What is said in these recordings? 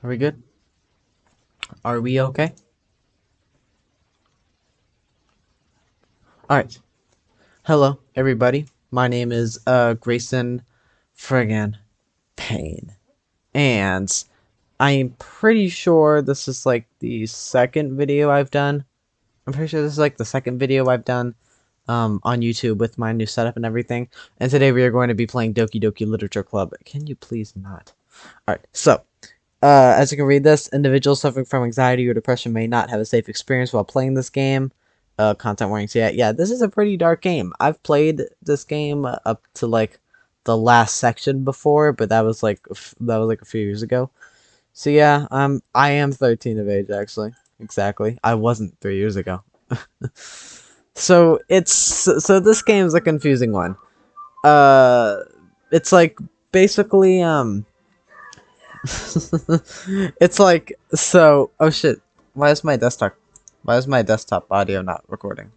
Are we good? Are we okay? Alright. Hello, everybody. My name is Grayson friggin' Payne. And I'm pretty sure this is like the second video I've done. I'm pretty sure this is like the second video I've done on YouTube with my new setup and everything. And today we are going to be playing Doki Doki Literature Club. Can you please not? Alright, so as you can read this, individuals suffering from anxiety or depression may not have a safe experience while playing this game. Content warnings. Yeah, this is a pretty dark game. I've played this game up to like the last section before, but that was like a few years ago. So yeah, I am 13 of age actually. Exactly. I wasn't 3 years ago. So this game is a confusing one. It's like basically it's like so. Oh shit! Why is my desktop audio not recording?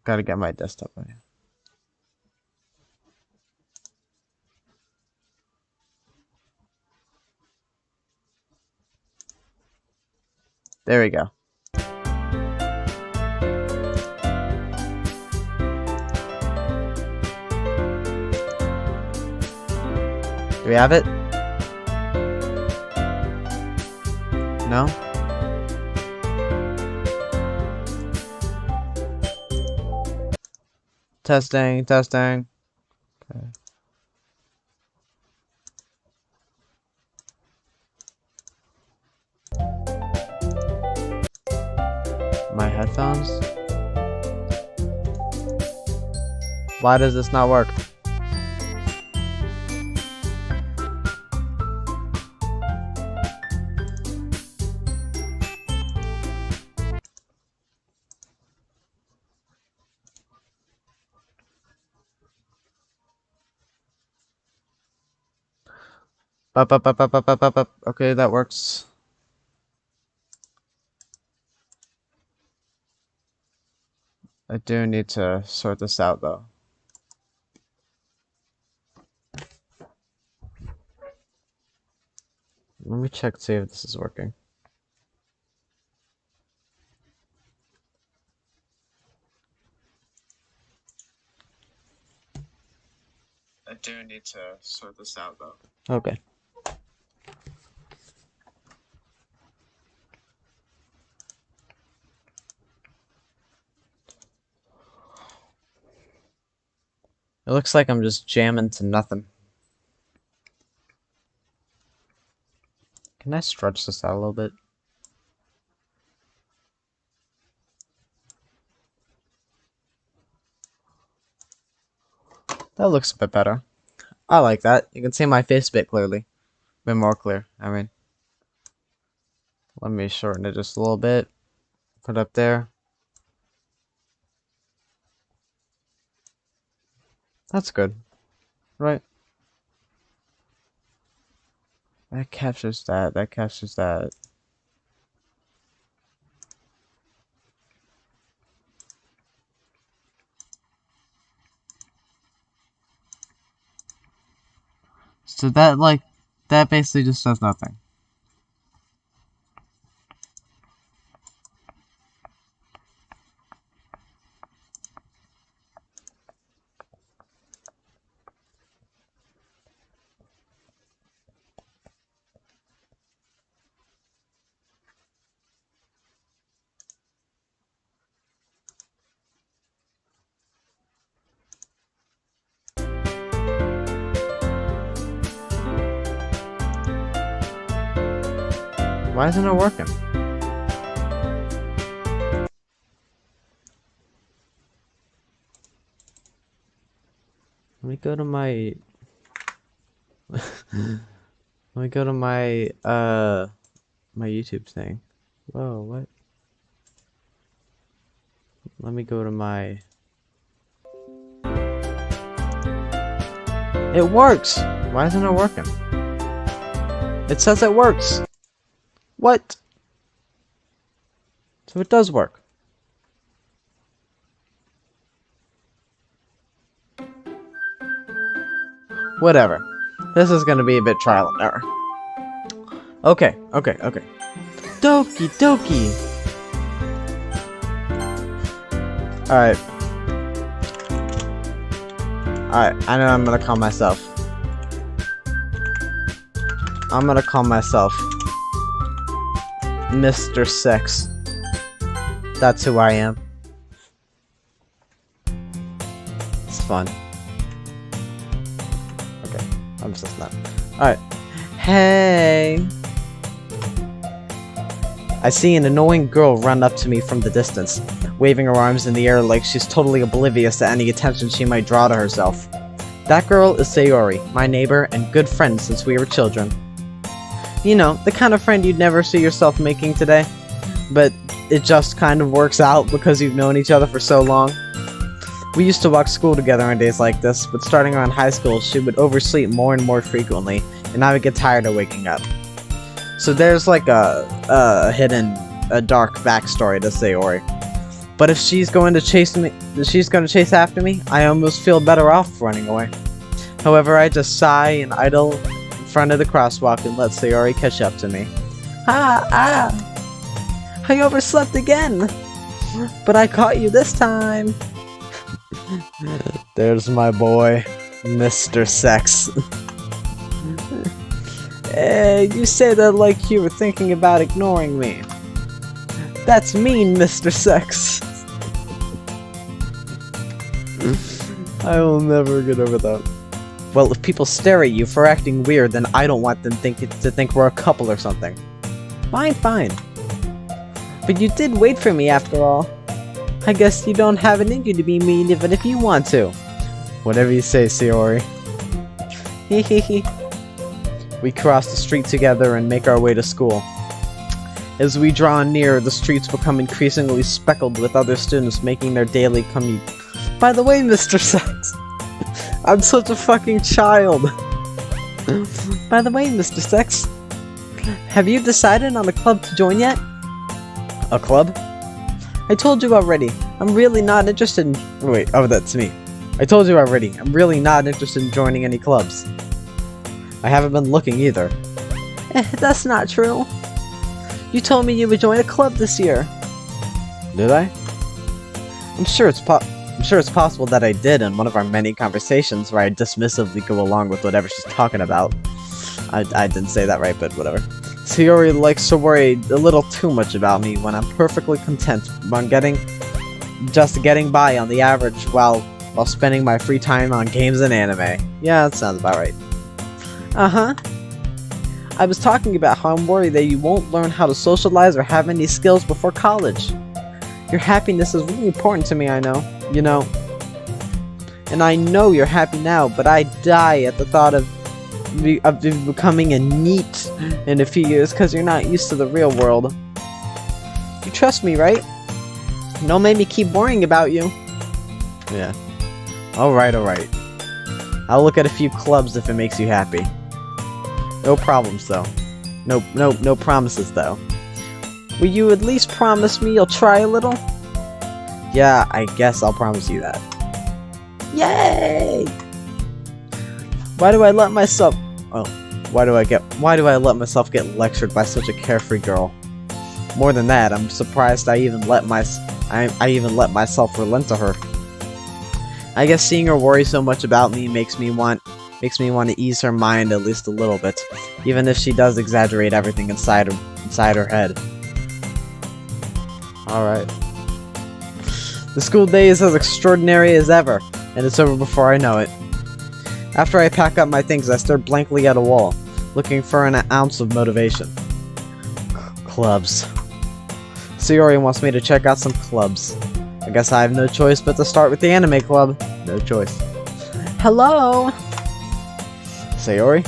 Gotta get my desktop audio. There we go. Do we have it? No? Testing. Okay. My headphones? Why does this not work? Up. Okay, that works. I do need to sort this out though. Let me check to see if this is working. I do need to sort this out though. Okay. It looks like I'm just jamming to nothing. Can I stretch this out a little bit? That looks a bit better. I like that. You can see my face a bit clearly. A bit more clear, I mean. Let me shorten it just a little bit. Put it up there. That's good. Right? That captures that. That captures that. So that basically just does nothing. Why isn't it working? Let me go to my let me go to my my YouTube thing. Whoa, what? Let me go to my It works! Why isn't it working? It says it works! What? So it does work. Whatever. This is gonna be a bit trial and error. Okay. Doki Doki! Alright. I know I'm gonna call myself. I'm gonna call myself Mr. Sex. That's who I am. It's fun. Okay, I'm just not. Alright. Hey! I see an annoying girl run up to me from the distance, waving her arms in the air like she's totally oblivious to any attention she might draw to herself. That girl is Sayori, my neighbor and good friend since we were children. You know, the kind of friend you'd never see yourself making today, but it just kind of works out because you've known each other for so long. We used to walk school together on days like this, but starting around high school, she would oversleep more and more frequently, and I would get tired of waking up. So there's like a dark backstory to Sayori. But if she's going to chase after me, I almost feel better off running away. However, I just sigh and idle in front of the crosswalk and let Sayori catch up to me. I overslept again! But I caught you this time! There's my boy, Mr. Sex. You say that like you were thinking about ignoring me. That's mean, Mr. Sex. I will never get over that. Well, if people stare at you for acting weird, then I don't want them to think we're a couple or something. Fine. But you did wait for me after all. I guess you don't have it in you to be mean even if you want to. Whatever you say, Sayori. Hehehe. We cross the street together and make our way to school. As we draw near, the streets become increasingly speckled with other students making their daily commute. By the way, Mr. Sex, I'm such a fucking child. By the way, Mr. Sex, have you decided on a club to join yet? A club? I told you already. I'm really not interested in... Wait, oh, that's me. I told you already. I'm really not interested in joining any clubs. I haven't been looking either. That's not true. You told me you would join a club this year. Did I? I'm sure it's possible that I did in one of our many conversations where I dismissively go along with whatever she's talking about. I didn't say that right, but whatever. Sayori likes to worry a little too much about me when I'm perfectly content on getting by on the average while spending my free time on games and anime. Yeah, that sounds about right. Uh-huh. I was talking about how I'm worried that you won't learn how to socialize or have any skills before college. Your happiness is really important to me, I know. You know. And I know you're happy now, but I die at the thought of becoming a NEET in a few years because you're not used to the real world. You trust me, right? Don't make me keep worrying about you. Yeah. Alright. I'll look at a few clubs if it makes you happy. No problems, though. No promises, though. Will you at least promise me you'll try a little? Yeah, I guess I'll promise you that. Yay! Why do I let myself get lectured by such a carefree girl? More than that, I'm surprised I even let myself relent to her. I guess seeing her worry so much about me makes me want to ease her mind at least a little bit, even if she does exaggerate everything inside her head. Alright. The school day is as extraordinary as ever, and it's over before I know it. After I pack up my things, I stare blankly at a wall, looking for an ounce of motivation. Clubs. Sayori wants me to check out some clubs. I guess I have no choice but to start with the anime club. No choice. Hello? Sayori?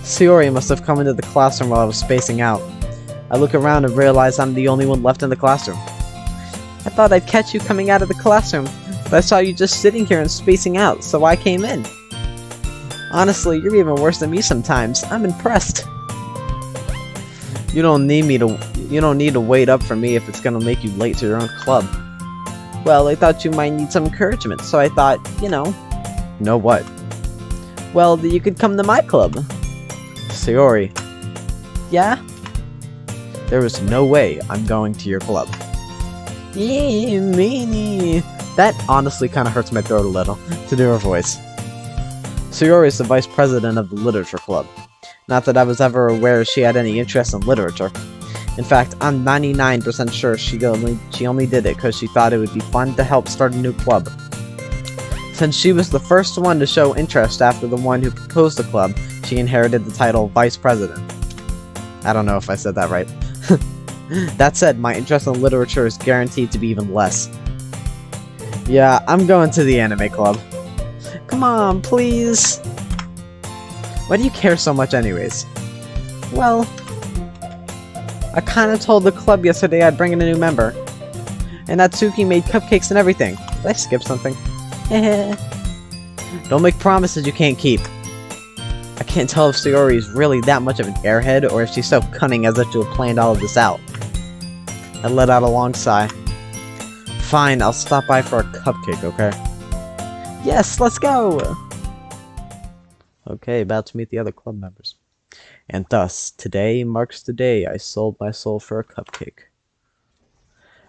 Sayori must have come into the classroom while I was spacing out. I look around and realize I'm the only one left in the classroom. I thought I'd catch you coming out of the classroom, but I saw you just sitting here and spacing out, so I came in. Honestly, you're even worse than me sometimes. I'm impressed. You don't need to wait up for me if it's gonna make you late to your own club. Well, I thought you might need some encouragement, so I thought, you know. Know what? Well, you could come to my club. Sayori. Yeah? There is no way I'm going to your club. Yeah, meanie. That honestly kind of hurts my throat a little, to do her voice. Sayori is the vice president of the literature club. Not that I was ever aware she had any interest in literature. In fact, I'm 99% sure she only did it because she thought it would be fun to help start a new club. Since she was the first one to show interest after the one who proposed the club, she inherited the title Vice President. I don't know if I said that right. That said, my interest in literature is guaranteed to be even less. Yeah, I'm going to the anime club. Come on, please. Why do you care so much anyways? Well, I kinda told the club yesterday I'd bring in a new member. And Natsuki made cupcakes and everything. Did I skip something? Don't make promises you can't keep. I can't tell if Sayori is really that much of an airhead or if she's so cunning as if to have planned all of this out. I let out a long sigh. Fine, I'll stop by for a cupcake, okay? Yes, let's go! Okay, about to meet the other club members. And thus, today marks the day I sold my soul for a cupcake.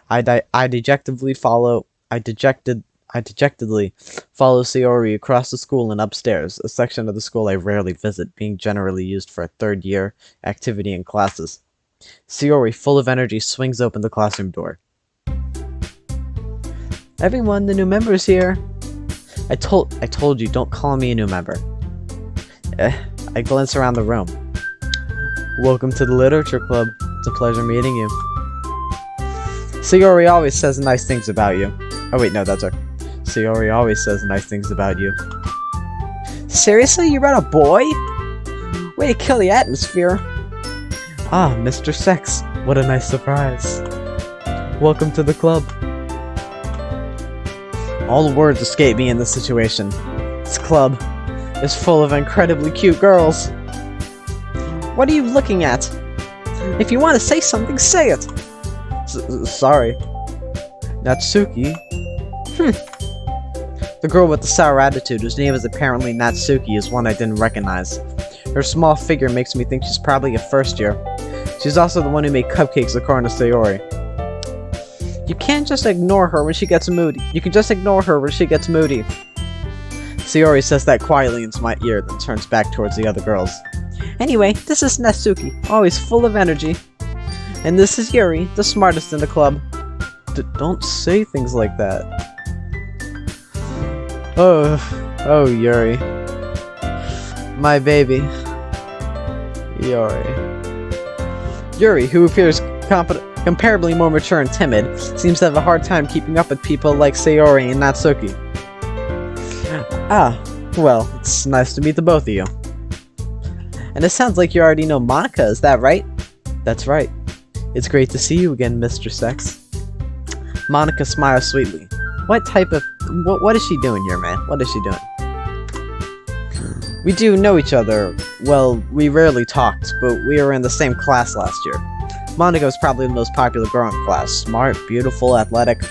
I dejectedly follow Sayori across the school and upstairs, a section of the school I rarely visit, being generally used for a third-year activity and classes. Sayori, full of energy, swings open the classroom door. Everyone, the new member is here. I told you, don't call me a new member. I glance around the room. Welcome to the literature club. It's a pleasure meeting you. Sayori always says nice things about you. Oh wait, no, that's her. Sayori always says nice things about you. Seriously, you brought a boy? Way to kill the atmosphere. Ah, Mr. Sex. What a nice surprise. Welcome to the club. All the words escape me in this situation. This club is full of incredibly cute girls. What are you looking at? If you want to say something, say it. Sorry. Natsuki? The girl with the sour attitude, whose name is apparently Natsuki, is one I didn't recognize. Her small figure makes me think she's probably a first year. She's also the one who made cupcakes according to Sayori. You can't just ignore her when she gets moody. You can just ignore her when she gets moody. Sayori says that quietly into my ear, then turns back towards the other girls. Anyway, this is Natsuki, always full of energy. And this is Yuri, the smartest in the club. Don't say things like that. Oh, Yuri. My baby. Yuri, who appears comparably more mature and timid, seems to have a hard time keeping up with people like Sayori and Natsuki. Ah, well, it's nice to meet the both of you. And it sounds like you already know Monica, is that right? That's right. It's great to see you again, Mr. Sex. Monica smiles sweetly. What is she doing here, man? What is she doing? We do know each other. Well, we rarely talked, but we were in the same class last year. Monica was probably the most popular girl in class. Smart, beautiful, athletic,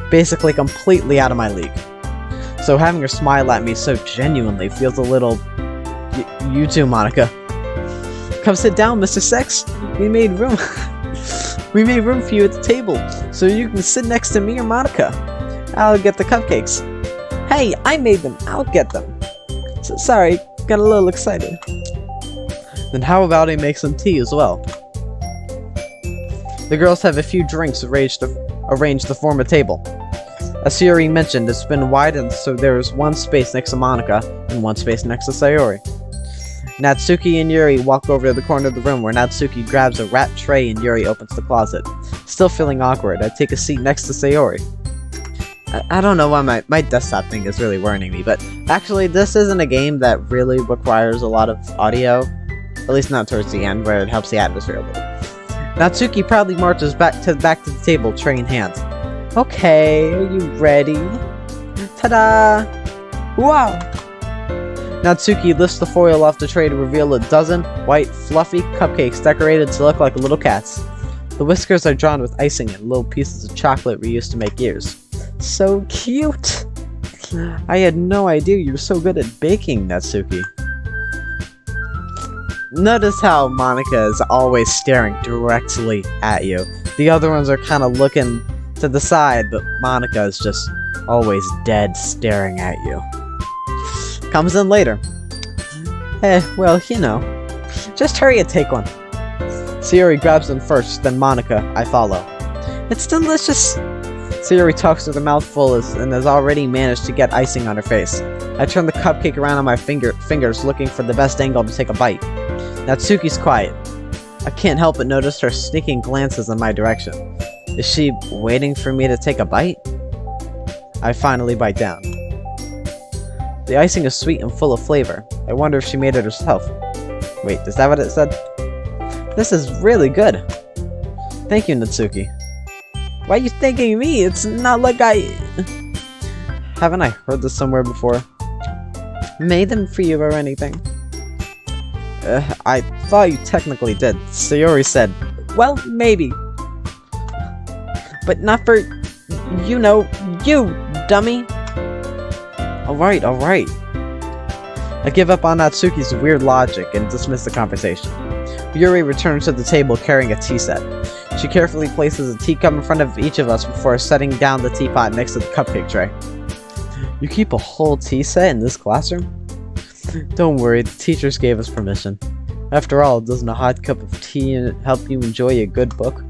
basically completely out of my league. So having her smile at me so genuinely feels a little... You too, Monica. Come sit down, Mr. Sex. We made room. We made room for you at the table, so you can sit next to me or Monica. I'll get the cupcakes. Hey, I made them. I'll get them. Sorry, got a little excited. Then how about I make some tea as well? The girls have a few drinks arranged to form a table. As Sayori mentioned, it's been widened so there is one space next to Monica and one space next to Sayori. Natsuki and Yuri walk over to the corner of the room where Natsuki grabs a wrapped tray and Yuri opens the closet. Still feeling awkward, I take a seat next to Sayori. I don't know why my desktop thing is really worrying me, but actually this isn't a game that really requires a lot of audio. At least not towards the end, where it helps the atmosphere a little. Natsuki proudly marches back to the table, tray in hand. Okay, are you ready? Ta-da! Wow! Natsuki lifts the foil off the tray to reveal a dozen white, fluffy cupcakes decorated to look like little cats. The whiskers are drawn with icing and little pieces of chocolate we used to make ears. So cute! I had no idea you were so good at baking, Natsuki. Notice how Monica is always staring directly at you. The other ones are kind of looking to the side, but Monica is just always dead staring at you. Comes in later. Well, you know. Just hurry and take one. Sayori grabs them first, then Monica, I follow. It's delicious. Sayori talks with her mouth full and has already managed to get icing on her face. I turn the cupcake around on my fingers, looking for the best angle to take a bite. Natsuki's quiet. I can't help but notice her sneaking glances in my direction. Is she waiting for me to take a bite? I finally bite down. The icing is sweet and full of flavor. I wonder if she made it herself. Wait, is that what it said? This is really good. Thank you, Natsuki. Why are you thanking me? It's not like I... Haven't I heard this somewhere before? Made them for you or anything? I thought you technically did. Sayori said, well, maybe. But not for... you know, you, dummy. Alright. I give up on Natsuki's weird logic and dismiss the conversation. Yuri returns to the table carrying a tea set. She carefully places a teacup in front of each of us before setting down the teapot next to the cupcake tray. You keep a whole tea set in this classroom? Don't worry, the teachers gave us permission. After all, doesn't a hot cup of tea help you enjoy a good book?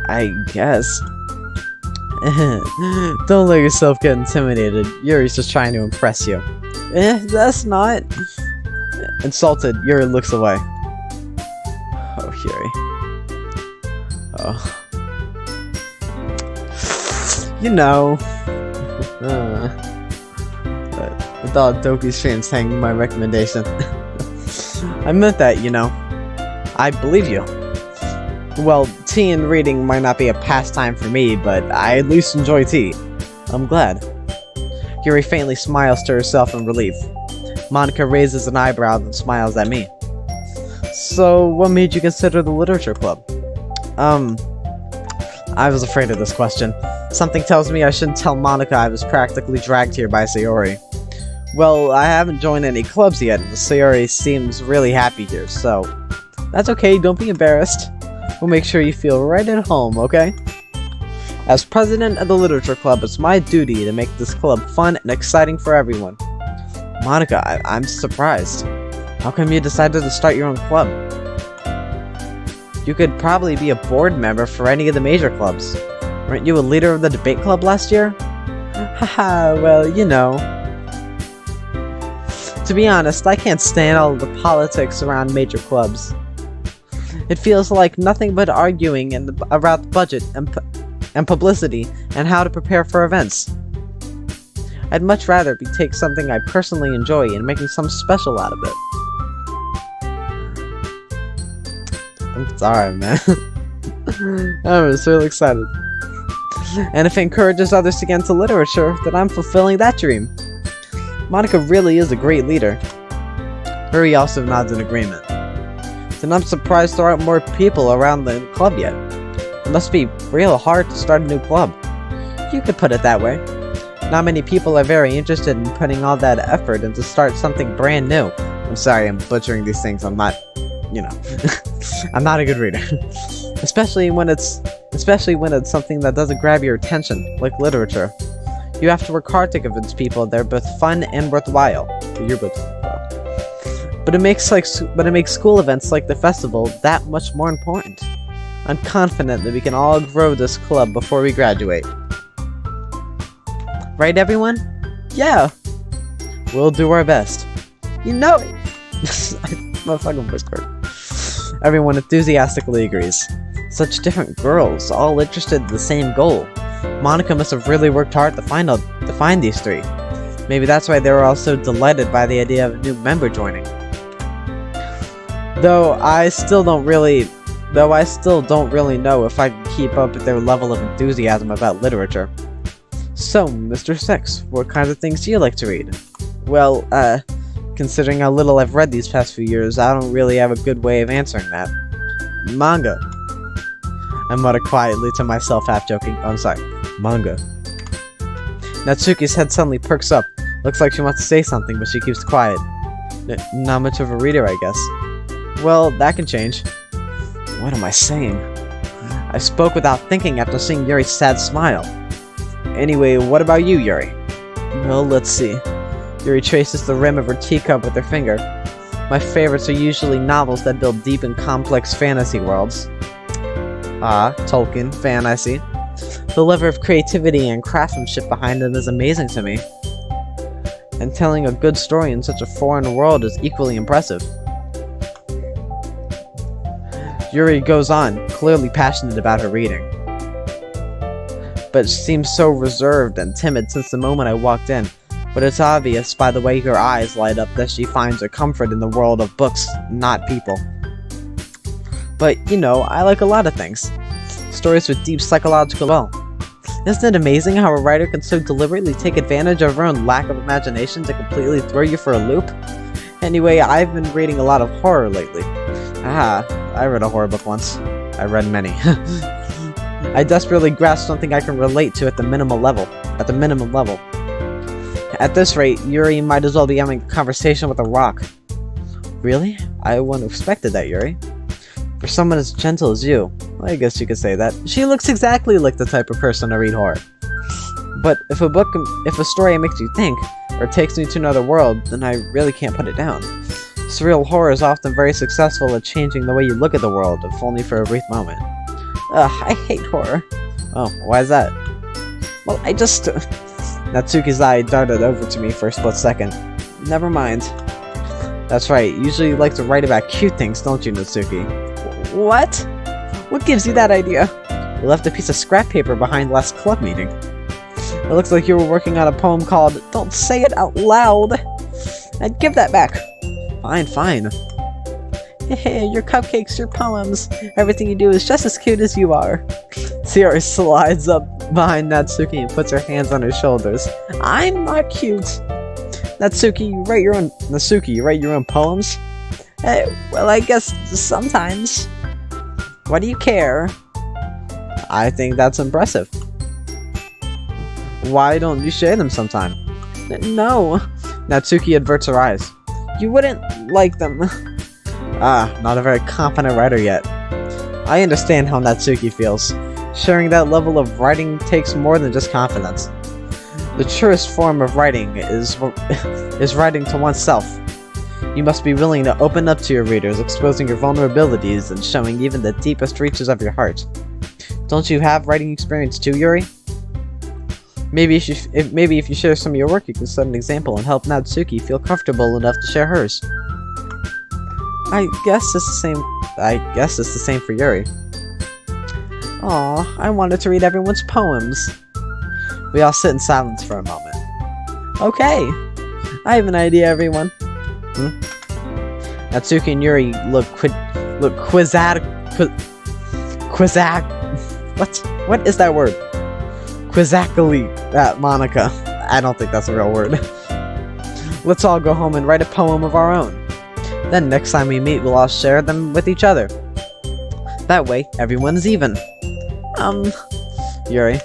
I guess. Don't let yourself get intimidated. Yuri's just trying to impress you. That's not... Insulted, Yuri looks away. Oh, Yuri. Oh. You know... I thought Doki streams hanging my recommendation. I meant that, you know. I believe you. Well, tea and reading might not be a pastime for me, but I at least enjoy tea. I'm glad. Yuri faintly smiles to herself in relief. Monica raises an eyebrow and smiles at me. So, what made you consider the literature club? I was afraid of this question. Something tells me I shouldn't tell Monica I was practically dragged here by Sayori. Well, I haven't joined any clubs yet, and Sayori seems really happy here, so... That's okay, don't be embarrassed. We'll make sure you feel right at home, okay? As president of the literature club, it's my duty to make this club fun and exciting for everyone. Monica, I'm surprised. How come you decided to start your own club? You could probably be a board member for any of the major clubs. Weren't you a leader of the debate club last year? Haha, well, you know. To be honest, I can't stand all of the politics around major clubs. It feels like nothing but arguing about the budget and publicity and how to prepare for events. I'd much rather take something I personally enjoy and making something special out of it. I'm sorry, man. I'm just really excited. And if it encourages others to get into literature, then I'm fulfilling that dream. Monica really is a great leader. Yuri also nods in agreement. Then I'm surprised there aren't more people around the club yet. It must be real hard to start a new club. You could put it that way. Not many people are very interested in putting all that effort into start something brand new. I'm sorry, I'm butchering these things. I'm not, you know, I'm not a good reader. Especially when it's something that doesn't grab your attention, like literature. You have to work hard to convince people they're both fun and worthwhile. You're both worthwhile. But it makes school events like the festival that much more important. I'm confident that we can all grow this club before we graduate. Right, everyone? Yeah! We'll do our best. You know it! My fucking whisper. Everyone enthusiastically agrees. Such different girls, all interested in the same goal. Monica must have really worked hard to find these three. Maybe that's why they were all so delighted by the idea of a new member joining. Though I still don't really know if I can keep up with their level of enthusiasm about literature. So, Mr. Six, what kinds of things do you like to read? Well, considering how little I've read these past few years, I don't really have a good way of answering that. Manga. I mutter quietly to myself, half joking. Oh, I'm sorry. Manga. Natsuki's head suddenly perks up. Looks like she wants to say something, but she keeps quiet. Not much of a reader, I guess. Well, that can change. What am I saying? I spoke without thinking after seeing Yuri's sad smile. Anyway, what about you, Yuri? Well, let's see. Yuri traces the rim of her teacup with her finger. My favorites are usually novels that build deep and complex fantasy worlds. Ah, Tolkien, fantasy. The level of creativity and craftsmanship behind them is amazing to me. And telling a good story in such a foreign world is equally impressive. Yuri goes on, clearly passionate about her reading. But she seems so reserved and timid since the moment I walked in. But it's obvious by the way her eyes light up that she finds her comfort in the world of books, not people. But, you know, I like a lot of things. Stories with deep psychological well. Isn't it amazing how a writer can so deliberately take advantage of her own lack of imagination to completely throw you for a loop? Anyway, I've been reading a lot of horror lately. I read a horror book once. I read many. I desperately grasp something I can relate to at the minimum level. At this rate, Yuri might as well be having a conversation with a rock. Really? I wouldn't have expected that, Yuri. For someone as gentle as you, I guess you could say that. She looks exactly like the type of person to read horror. But if a story makes you think, or takes me to another world, then I really can't put it down. Surreal horror is often very successful at changing the way you look at the world, if only for a brief moment. I hate horror. Oh, why is that? Well, I just... Natsuki's eye darted over to me for a split second. Never mind. That's right, you usually like to write about cute things, don't you, Natsuki? What? What gives you that idea? You left a piece of scrap paper behind last club meeting. It looks like you were working on a poem called Don't Say It Out Loud! I'd give that back. Fine. Hey, your cupcakes, your poems, everything you do is just as cute as you are. Sierra slides up behind Natsuki and puts her hands on her shoulders. I'm not cute. Natsuki, you write your own poems? Well, I guess sometimes. Why do you care? I think that's impressive. Why don't you share them sometime? No. Natsuki averts her eyes. You wouldn't like them. Not a very confident writer yet. I understand how Natsuki feels. Sharing that level of writing takes more than just confidence. The truest form of writing is writing to oneself. You must be willing to open up to your readers, exposing your vulnerabilities and showing even the deepest reaches of your heart. Don't you have writing experience too, Yuri? Maybe if you share some of your work, you can set an example and help Natsuki feel comfortable enough to share hers. I guess it's the same for Yuri. Aw, I wanted to read everyone's poems. We all sit in silence for a moment. Okay, I have an idea, everyone. Natsuki and Yuri look what is that word? Quizzically at Monica. I don't think that's a real word. Let's all go home and write a poem of our own. Then next time we meet, we'll all share them with each other. That way, everyone's even. Yuri.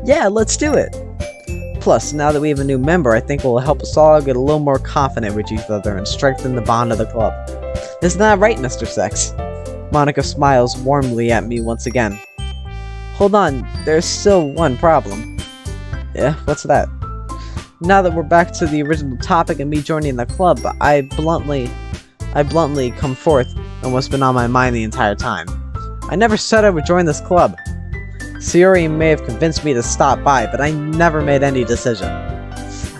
Yeah, let's do it. Plus, now that we have a new member, I think it will help us all get a little more confident with each other and strengthen the bond of the club. Isn't that right, Mr. Sex? Monica smiles warmly at me once again. Hold on, there's still one problem. Yeah, what's that? Now that we're back to the original topic and me joining the club, I bluntly come forth on what's been on my mind the entire time. I never said I would join this club. Sayori may have convinced me to stop by, but I never made any decision.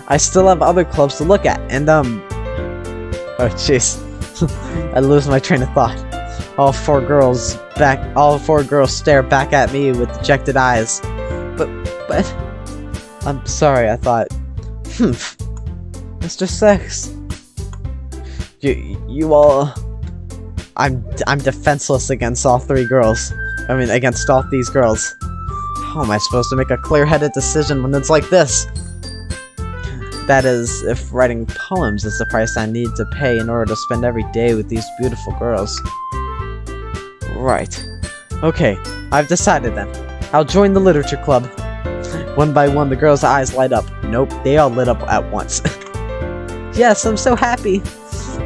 I still have other clubs to look at, and oh jeez. I lose my train of thought. All four girls stare back at me with dejected eyes. But I'm sorry, I thought. Mr. Sex. You all... I'm defenseless against all these girls. How am I supposed to make a clear-headed decision when it's like this? That is, if writing poems is the price I need to pay in order to spend every day with these beautiful girls. Right. Okay, I've decided then. I'll join the literature club. One by one, the girls' eyes light up. Nope, they all lit up at once. Yes, I'm so happy.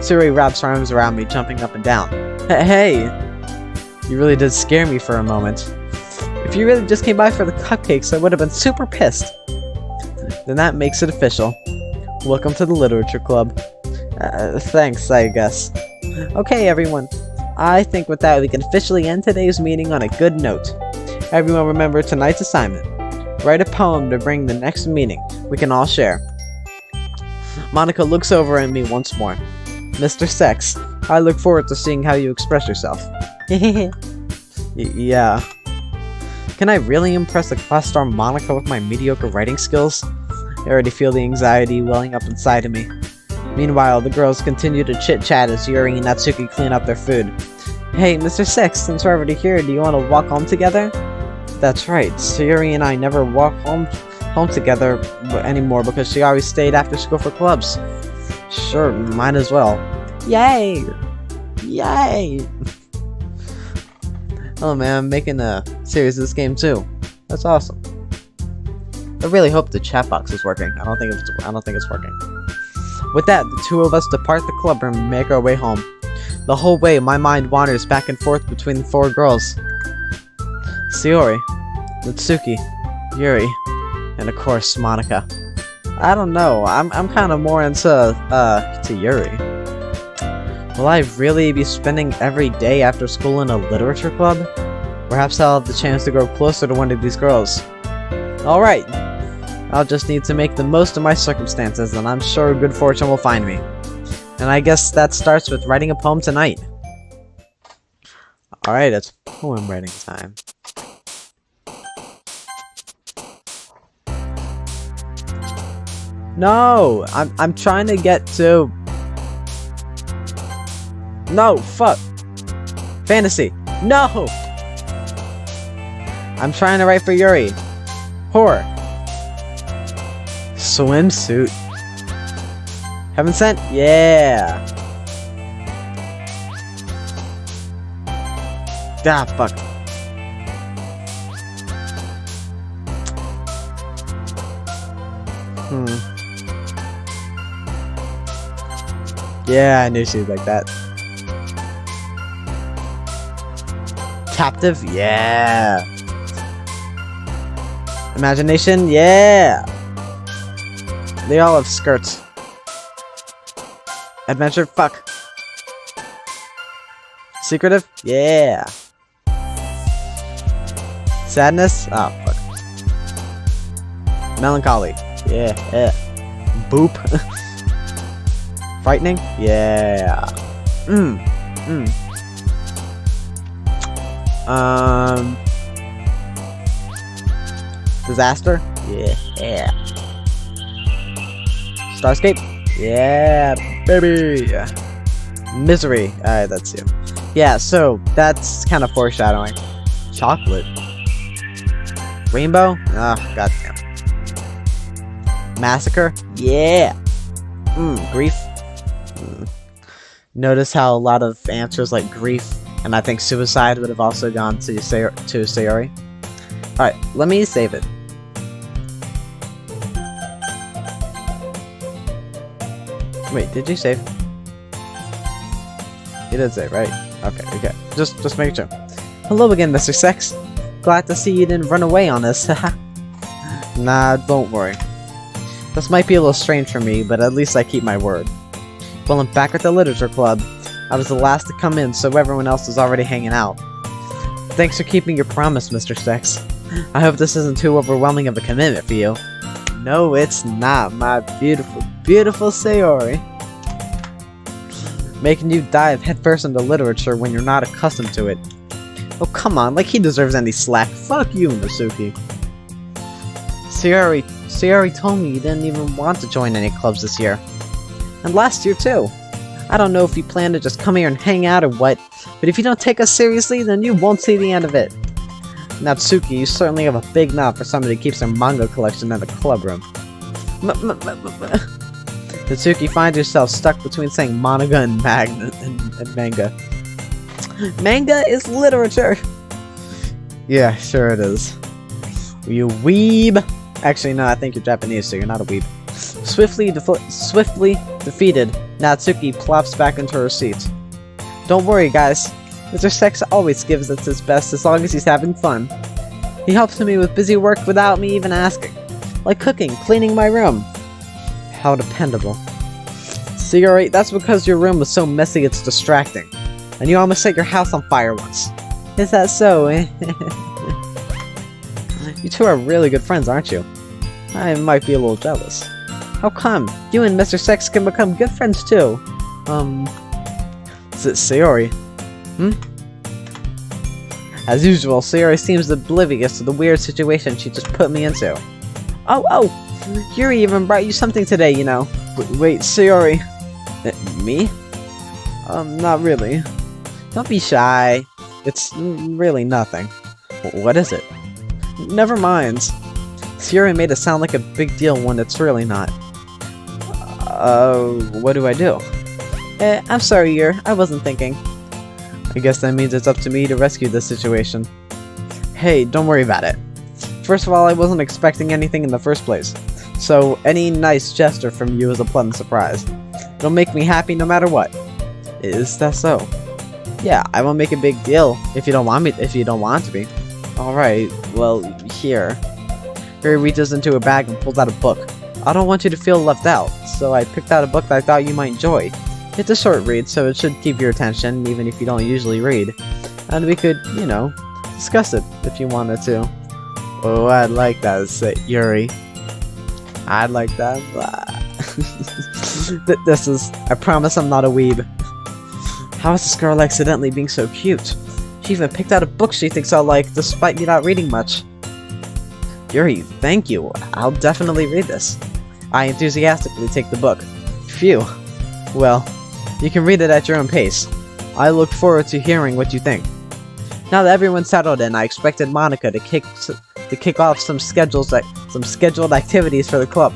Sayori wraps her arms around me, jumping up and down. Hey! You really did scare me for a moment. If you really just came by for the cupcakes, I would have been super pissed. Then that makes it official. Welcome to the Literature Club. Thanks, I guess. Okay, everyone. I think with that, we can officially end today's meeting on a good note. Everyone remember tonight's assignment. Write a poem to bring the next meeting we can all share. Monica looks over at me once more. Mr. Sex, I look forward to seeing how you express yourself. Yeah. Can I really impress the class star Monica with my mediocre writing skills? I already feel the anxiety welling up inside of me. Meanwhile, the girls continue to chit-chat as Yuri and Natsuki clean up their food. Hey, Mr. Six, since we're already here, do you want to walk home together? That's right, Sayori and I never walk home together anymore because she always stayed after school for clubs. Sure, might as well. Yay! Yay! Oh man, I'm making a series of this game too. That's awesome. I really hope the chat box is working. I don't think it's working. With that, the two of us depart the club room and make our way home. The whole way, my mind wanders back and forth between the four girls. Sayori, Natsuki, Yuri, and of course, Monica. I don't know, I'm kind of more into Yuri. Will I really be spending every day after school in a literature club? Perhaps I'll have the chance to grow closer to one of these girls. Alright, I'll just need to make the most of my circumstances, and I'm sure good fortune will find me. And I guess that starts with writing a poem tonight. Alright, it's poem writing time. No! I'm trying to get to... No! Fuck! Fantasy! No! I'm trying to write for Yuri. Horror. Swimsuit. Heaven Sent? Yeah! Ah, fuck. Yeah, I knew she was like that. Captive? Yeah! Imagination? Yeah! They all have skirts. Adventure? Fuck. Secretive? Yeah! Sadness? Oh, fuck. Melancholy? Yeah. Boop? Frightening? Yeah. Disaster? Yeah. Starscape? Yeah, baby! Misery. Alright, that's you. Yeah, so that's kind of foreshadowing. Chocolate. Rainbow? Ah, goddamn. Massacre? Yeah! Grief? Notice how a lot of answers like grief and I think suicide would have also gone to Sayori. Alright, let me save it. Wait, did you save? You did save, right? Okay. Just making sure. Hello again, Mr. Sex. Glad to see you didn't run away on us, haha. Nah, don't worry. This might be a little strange for me, but at least I keep my word. Well, I'm back at the Literature Club. I was the last to come in, so everyone else is already hanging out. Thanks for keeping your promise, Mr. Sex. I hope this isn't too overwhelming of a commitment for you. No, it's not, my beautiful, beautiful Sayori. Making you dive headfirst into literature when you're not accustomed to it. Oh, come on, like he deserves any slack. Fuck you, Natsuki. Sayori told me you didn't even want to join any clubs this year. And last year, too. I don't know if you plan to just come here and hang out or what, but if you don't take us seriously, then you won't see the end of it. Natsuki, you certainly have a big mouth for somebody who keeps their manga collection in the club room. Natsuki finds herself stuck between saying manga and manga. Manga is literature! Yeah, sure it is. You weeb! Actually, no, I think you're Japanese, so you're not a weeb. Swiftly Defeated, Natsuki plops back into her seat. Don't worry, guys. Mr. Sex always gives it his best as long as he's having fun. He helps me with busy work without me even asking. Like cooking, cleaning my room. How dependable. Sayori, that's because your room was so messy it's distracting. And you almost set your house on fire once. Is that so? You two are really good friends, aren't you? I might be a little jealous. How come? You and Mr. Sex can become good friends too. Is it Sayori? As usual, Sayori seems oblivious to the weird situation she just put me into. Oh! Yuri even brought you something today, you know. Wait, Sayori. Me? Not really. Don't be shy. It's really nothing. What is it? Never mind. Sayori made it sound like a big deal when it's really not. What do I do? I'm sorry, Yuri. I wasn't thinking. I guess that means it's up to me to rescue this situation. Hey, don't worry about it. First of all, I wasn't expecting anything in the first place, so any nice gesture from you is a pleasant surprise. It'll make me happy no matter what. Is that so? Yeah, I won't make a big deal if you don't want it to be. Alright, well, here. Yuri reaches into a bag and pulls out a book. I don't want you to feel left out, so I picked out a book that I thought you might enjoy. It's a short read, so it should keep your attention, even if you don't usually read. And we could, you know, discuss it if you wanted to. Oh, I'd like that, said Yuri. I'd like that. This is... I promise I'm not a weeb. How is this girl accidentally being so cute? She even picked out a book she thinks I'll like, despite me not reading much. Yuri, thank you. I'll definitely read this. I enthusiastically take the book. Phew. Well, you can read it at your own pace. I look forward to hearing what you think. Now that everyone's settled in, I expected Monica to kick off some scheduled activities for the club.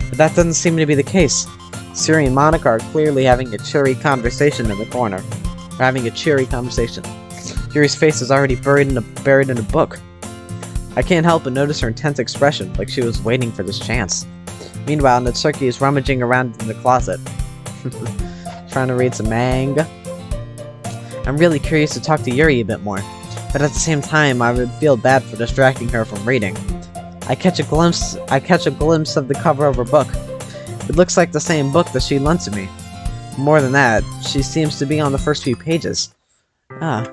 But that doesn't seem to be the case. Siri and Monica are clearly having a cheery conversation in the corner. They're having a cheery conversation. Yuri's face is already buried in a book. I can't help but notice her intense expression, like she was waiting for this chance. Meanwhile, Natsuki is rummaging around in the closet. Trying to read some manga. I'm really curious to talk to Yuri a bit more, but at the same time I would feel bad for distracting her from reading. I catch a glimpse of the cover of her book. It looks like the same book that she lent to me. More than that, she seems to be on the first few pages. Ah,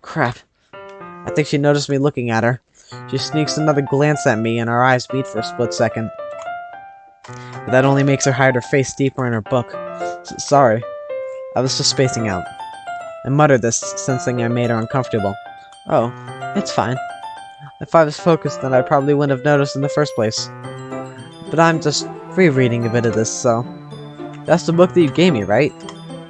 crap. I think she noticed me looking at her. She sneaks another glance at me and our eyes meet for a split second. But that only makes her hide her face deeper in her book. Sorry. I was just spacing out. I muttered this, sensing I made her uncomfortable. Oh, it's fine. If I was focused, then I probably wouldn't have noticed in the first place. But I'm just rereading a bit of this, so... That's the book that you gave me, right?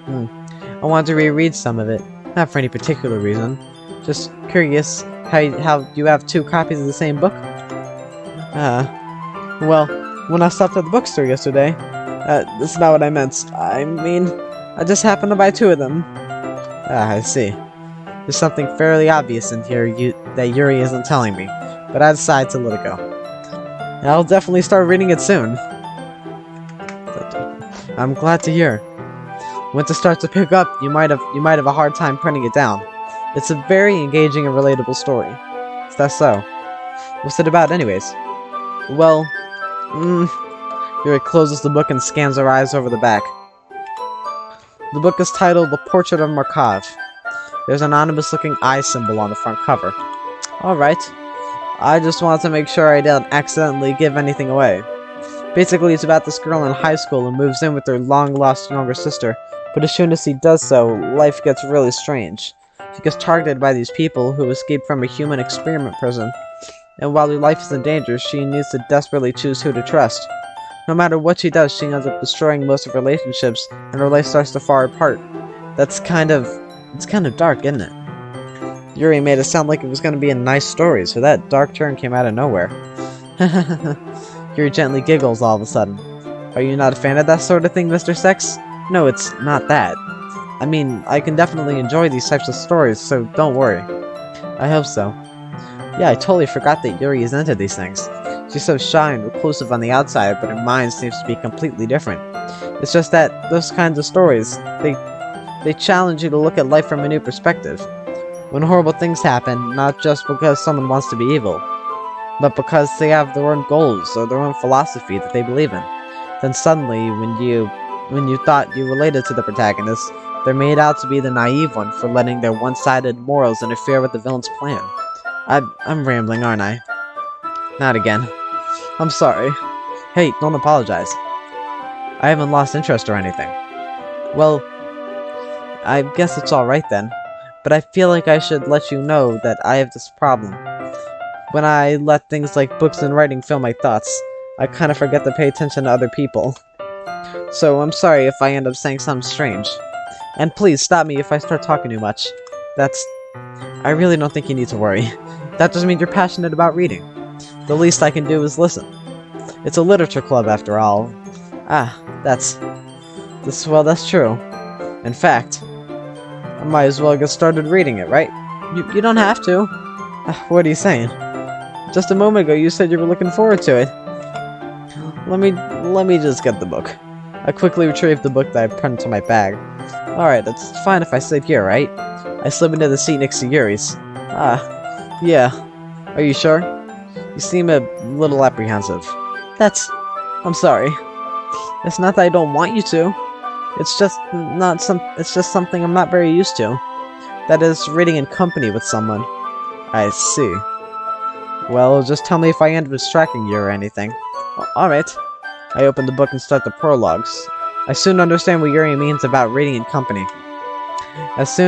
I wanted to reread some of it. Not for any particular reason. Just curious how you have two copies of the same book? Well, when I stopped at the bookstore yesterday... that's not what I meant. I mean, I just happened to buy two of them. I see. There's something fairly obvious in here that Yuri isn't telling me, but I decided to let it go. I'll definitely start reading it soon. I'm glad to hear. Once it starts to pick up, you might have a hard time putting it down. It's a very engaging and relatable story. Is that so? What's it about anyways? Well, Yuri closes the book and scans her eyes over the back. The book is titled The Portrait of Markov. There's an anonymous-looking eye symbol on the front cover. Alright. I just wanted to make sure I didn't accidentally give anything away. Basically, it's about this girl in high school who moves in with her long-lost younger sister, but as soon as she does so, life gets really strange. She gets targeted by these people who escaped from a human experiment prison, and while her life is in danger, she needs to desperately choose who to trust. No matter what she does, she ends up destroying most of her relationships, and her life starts to fall apart. It's kind of dark, isn't it? Yuri made it sound like it was going to be a nice story, so that dark turn came out of nowhere. Yuri gently giggles all of a sudden. Are you not a fan of that sort of thing, Mr. Sex? No, it's not that. I mean, I can definitely enjoy these types of stories, so don't worry. I hope so. Yeah, I totally forgot that Yuri is into these things. She's so shy and reclusive on the outside, but her mind seems to be completely different. It's just that those kinds of stories, they challenge you to look at life from a new perspective. When horrible things happen, not just because someone wants to be evil, but because they have their own goals or their own philosophy that they believe in. Then suddenly, when you thought you related to the protagonist, they're made out to be the naive one for letting their one-sided morals interfere with the villain's plan. I'm rambling, aren't I? Not again. I'm sorry. Hey, don't apologize. I haven't lost interest or anything. Well, I guess it's alright then. But I feel like I should let you know that I have this problem. When I let things like books and writing fill my thoughts, I kind of forget to pay attention to other people. So I'm sorry if I end up saying something strange. And please stop me if I start talking too much. I really don't think you need to worry. That just means you're passionate about reading. The least I can do is listen. It's a literature club after all. That's true. In fact, I might as well get started reading it, right? You don't have to. What are you saying? Just a moment ago you said you were looking forward to it. Let me just get the book. I quickly retrieved the book that I put into my bag. Alright, it's fine if I sleep here, right? I slip into the seat next to Yuri's. Yeah. Are you sure? You seem a little apprehensive. I'm sorry. It's not that I don't want you to. It's just something I'm not very used to. That is, reading in company with someone. I see. Well, just tell me if I end up distracting you or anything. Alright. I open the book and start the prologues. I soon understand what Yuri means about reading in company. It's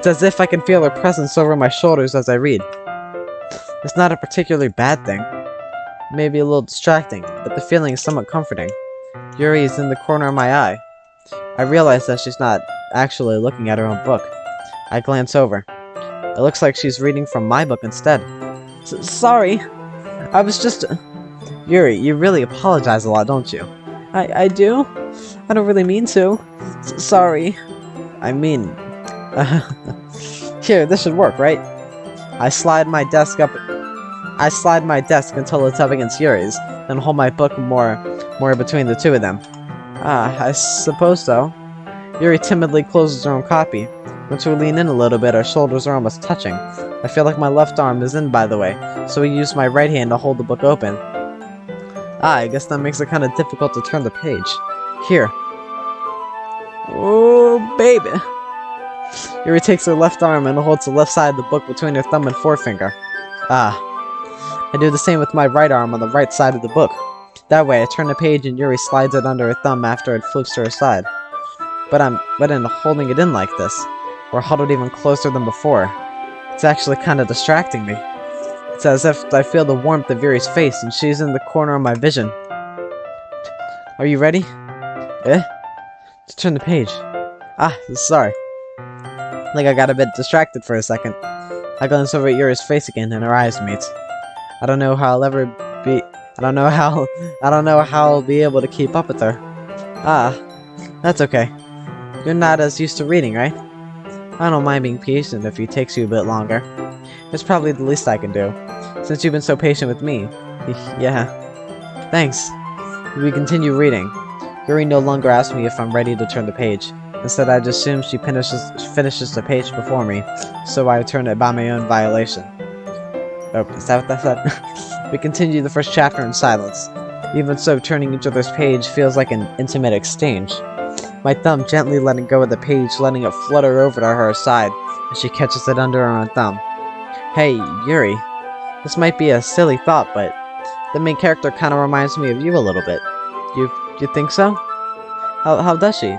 as if I can feel her presence over my shoulders as I read. It's not a particularly bad thing. Maybe a little distracting, but the feeling is somewhat comforting. Yuri is in the corner of my eye. I realize that she's not actually looking at her own book. I glance over. It looks like she's reading from my book instead. Sorry. I was just... Yuri, you really apologize a lot, don't you? I do? I don't really mean to. Sorry. I mean... Here, this should work, right? I slide my desk until it's up against Yuri's, then hold my book more between the two of them. I suppose so. Yuri timidly closes her own copy. Once we lean in a little bit, our shoulders are almost touching. I feel like my left arm is in, by the way, so I use my right hand to hold the book open. I guess that makes it kind of difficult to turn the page. Here. Oh, baby. Yuri takes her left arm and holds the left side of the book between her thumb and forefinger. I do the same with my right arm on the right side of the book. That way, I turn the page and Yuri slides it under her thumb after it flips to her side. But in holding it in like this, we're huddled even closer than before. It's actually kind of distracting me. It's as if I feel the warmth of Yuri's face and she's in the corner of my vision. Are you ready? Just turn the page. Sorry. I think I got a bit distracted for a second. I glance over at Yuri's face again and our eyes meet. I don't know how I'll be able to keep up with her. That's okay. You're not as used to reading, right? I don't mind being patient if it takes you a bit longer. It's probably the least I can do, since you've been so patient with me. Yeah. Thanks. We continue reading. Yuri no longer asks me if I'm ready to turn the page. Instead, I just assume she finishes the page before me, so I turn it by my own violation. Oh, is that what that said? We continue the first chapter in silence. Even so, turning each other's page feels like an intimate exchange. My thumb gently letting go of the page, letting it flutter over to her side, as she catches it under her own thumb. Hey, Yuri. This might be a silly thought, but the main character kind of reminds me of you a little bit. You think so? How does she?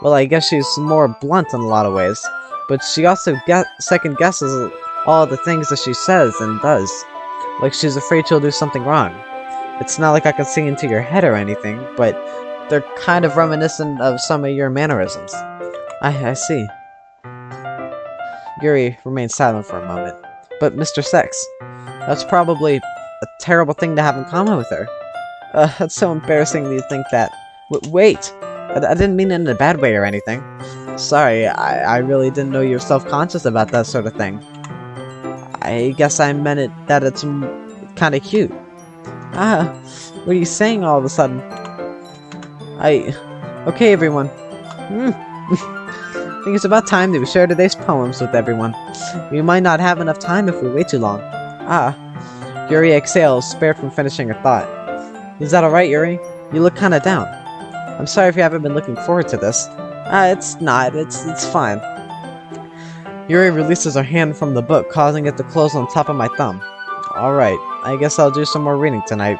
Well, I guess she's more blunt in a lot of ways, but she also second guesses all the things that she says and does. Like she's afraid she'll do something wrong. It's not like I can see into your head or anything, but they're kind of reminiscent of some of your mannerisms. I see. Yuri remained silent for a moment. But Mr. Sex, that's probably a terrible thing to have in common with her. That's so embarrassing that you think that. Wait! I didn't mean it in a bad way or anything. Sorry, I really didn't know you were self-conscious about that sort of thing. I guess I meant it that it's kind of cute. Ah, what are you saying all of a sudden? Okay, everyone. I think it's about time that we share today's poems with everyone. We might not have enough time if we wait too long. Yuri exhales, spared from finishing her thought. Is that alright, Yuri? You look kinda down. I'm sorry if you haven't been looking forward to this. It's not. It's fine. Yuri releases her hand from the book, causing it to close on top of my thumb. Alright, I guess I'll do some more reading tonight.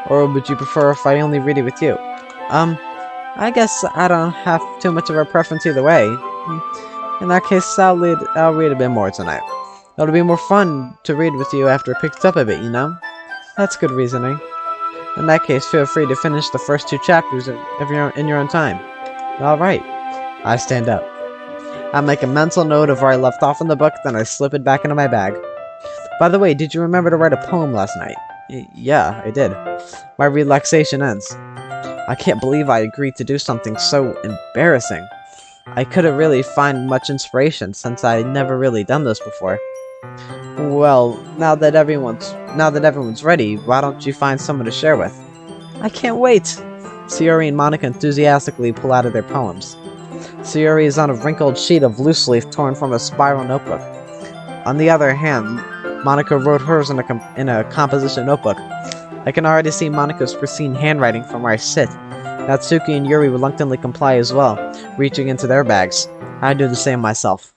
Or would you prefer if I only read it with you? I guess I don't have too much of a preference either way. In that case, I'll read a bit more tonight. It'll be more fun to read with you after it picks up a bit, you know? That's good reasoning. In that case, feel free to finish the first 2 chapters in your own time. Alright. I stand up. I make a mental note of where I left off in the book, then I slip it back into my bag. By the way, did you remember to write a poem last night? Yeah, I did. My relaxation ends. I can't believe I agreed to do something so embarrassing. I couldn't really find much inspiration since I'd never really done this before. Well, now that everyone's ready, why don't you find someone to share with? I can't wait! Sayori and Monika enthusiastically pull out of their poems. Sayori is on a wrinkled sheet of loose leaf torn from a spiral notebook. On the other hand, Monika wrote hers in a composition notebook. I can already see Monika's pristine handwriting from where I sit. Natsuki and Yuri reluctantly comply as well, reaching into their bags. I do the same myself.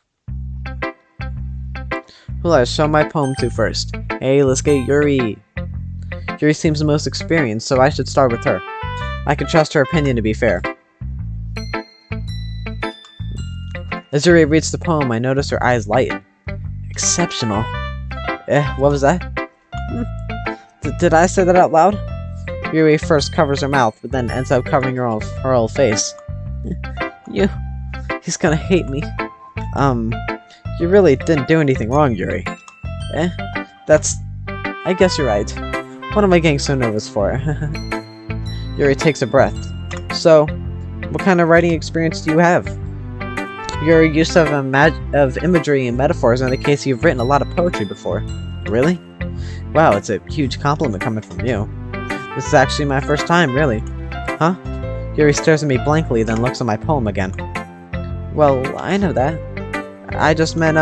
Who will I show my poem to first? Hey, let's get Yuri. Yuri seems the most experienced, so I should start with her. I can trust her opinion to be fair. As Yuri reads the poem, I notice her eyes lighten. Exceptional. What was that? Did I say that out loud? Yuri first covers her mouth, but then ends up covering her whole face. He's gonna hate me. You really didn't do anything wrong, Yuri. I guess you're right. What am I getting so nervous for? Yuri takes a breath. So, what kind of writing experience do you have? Your use of imagery and metaphors indicates you've written a lot of poetry before. Really? Wow, it's a huge compliment coming from you. This is actually my first time, really. Huh? Yuri stares at me blankly, then looks at my poem again. Well, I know that. I just meant,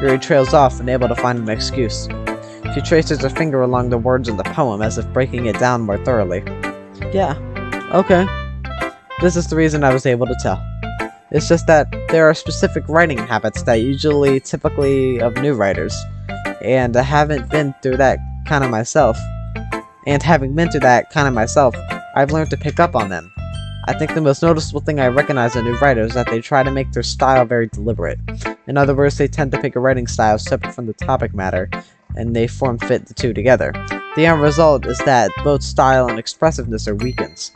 Yuri trails off, unable to find an excuse. She traces her finger along the words of the poem, as if breaking it down more thoroughly. Yeah, okay. This is the reason I was able to tell. It's just that there are specific writing habits that typically of new writers, and I haven't been through that kind of myself. And having been through that kind of myself, I've learned to pick up on them. I think the most noticeable thing I recognize in new writers is that they try to make their style very deliberate. In other words, they tend to pick a writing style separate from the topic matter, and they form-fit the two together. The end result is that both style and expressiveness are weakened.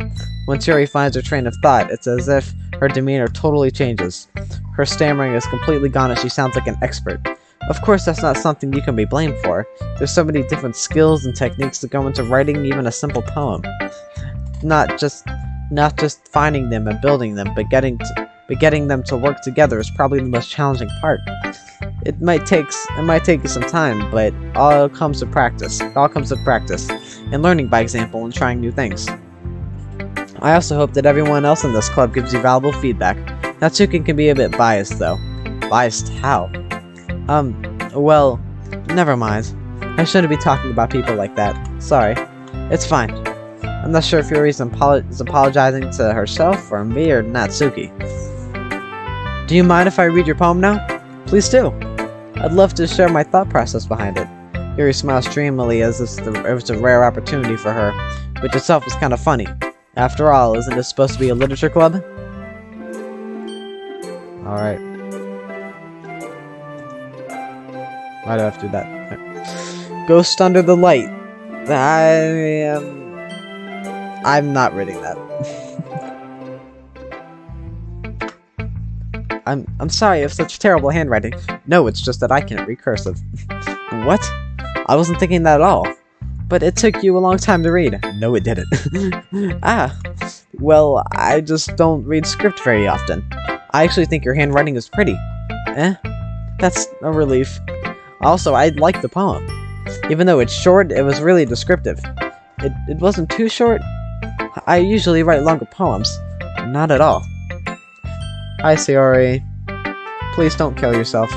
Once Yuri finds her train of thought, it's as if her demeanor totally changes. Her stammering is completely gone and she sounds like an expert. Of course, that's not something you can be blamed for. There's so many different skills and techniques that go into writing even a simple poem. Not just finding them and building them, but getting them to work together is probably the most challenging part. It might take you some time, but it all comes with practice, and learning by example and trying new things. I also hope that everyone else in this club gives you valuable feedback. Natsuki can be a bit biased, though. Biased how? Well, never mind. I shouldn't be talking about people like that. Sorry. It's fine. I'm not sure if Yuri is apologizing to herself, or me, or Natsuki. Do you mind if I read your poem now? Please do. I'd love to share my thought process behind it. Yuri smiles dreamily as if it was a rare opportunity for her, which itself was kind of funny. After all, isn't this supposed to be a literature club? Alright. Why do I have to do that? Okay. Ghost Under the Light. I'm not reading that. I'm sorry, I have such terrible handwriting. No, it's just that I can't read cursive. What? I wasn't thinking that at all. But it took you a long time to read. No, it didn't. Well, I just don't read script very often. I actually think your handwriting is pretty. That's a relief. Also, I liked the poem. Even though it's short, it was really descriptive. It wasn't too short. I usually write longer poems. Not at all. Hi, Sayori. Please don't kill yourself.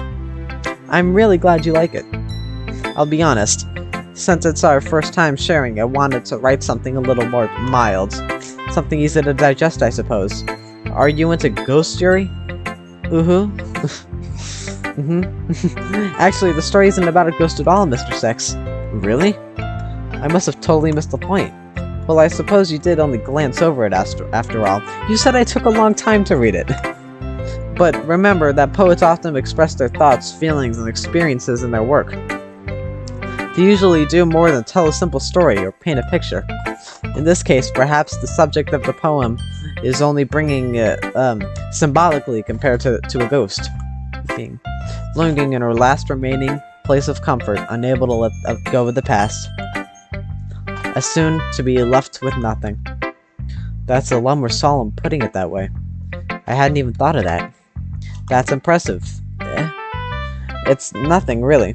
I'm really glad you like it. I'll be honest. Since it's our first time sharing, I wanted to write something a little more mild. Something easy to digest, I suppose. Are you into ghost story? Actually, the story isn't about a ghost at all, Mr. Sex. Really? I must have totally missed the point. Well, I suppose you did only glance over it after all. You said I took a long time to read it. But remember that poets often express their thoughts, feelings, and experiences in their work. They usually do more than tell a simple story or paint a picture. In this case, perhaps the subject of the poem is only bringing symbolically compared to a ghost. Being lingering in her last remaining place of comfort, unable to let go of the past. As soon to be left with nothing. That's a lot more solemn putting it that way. I hadn't even thought of that. That's impressive. It's nothing, really.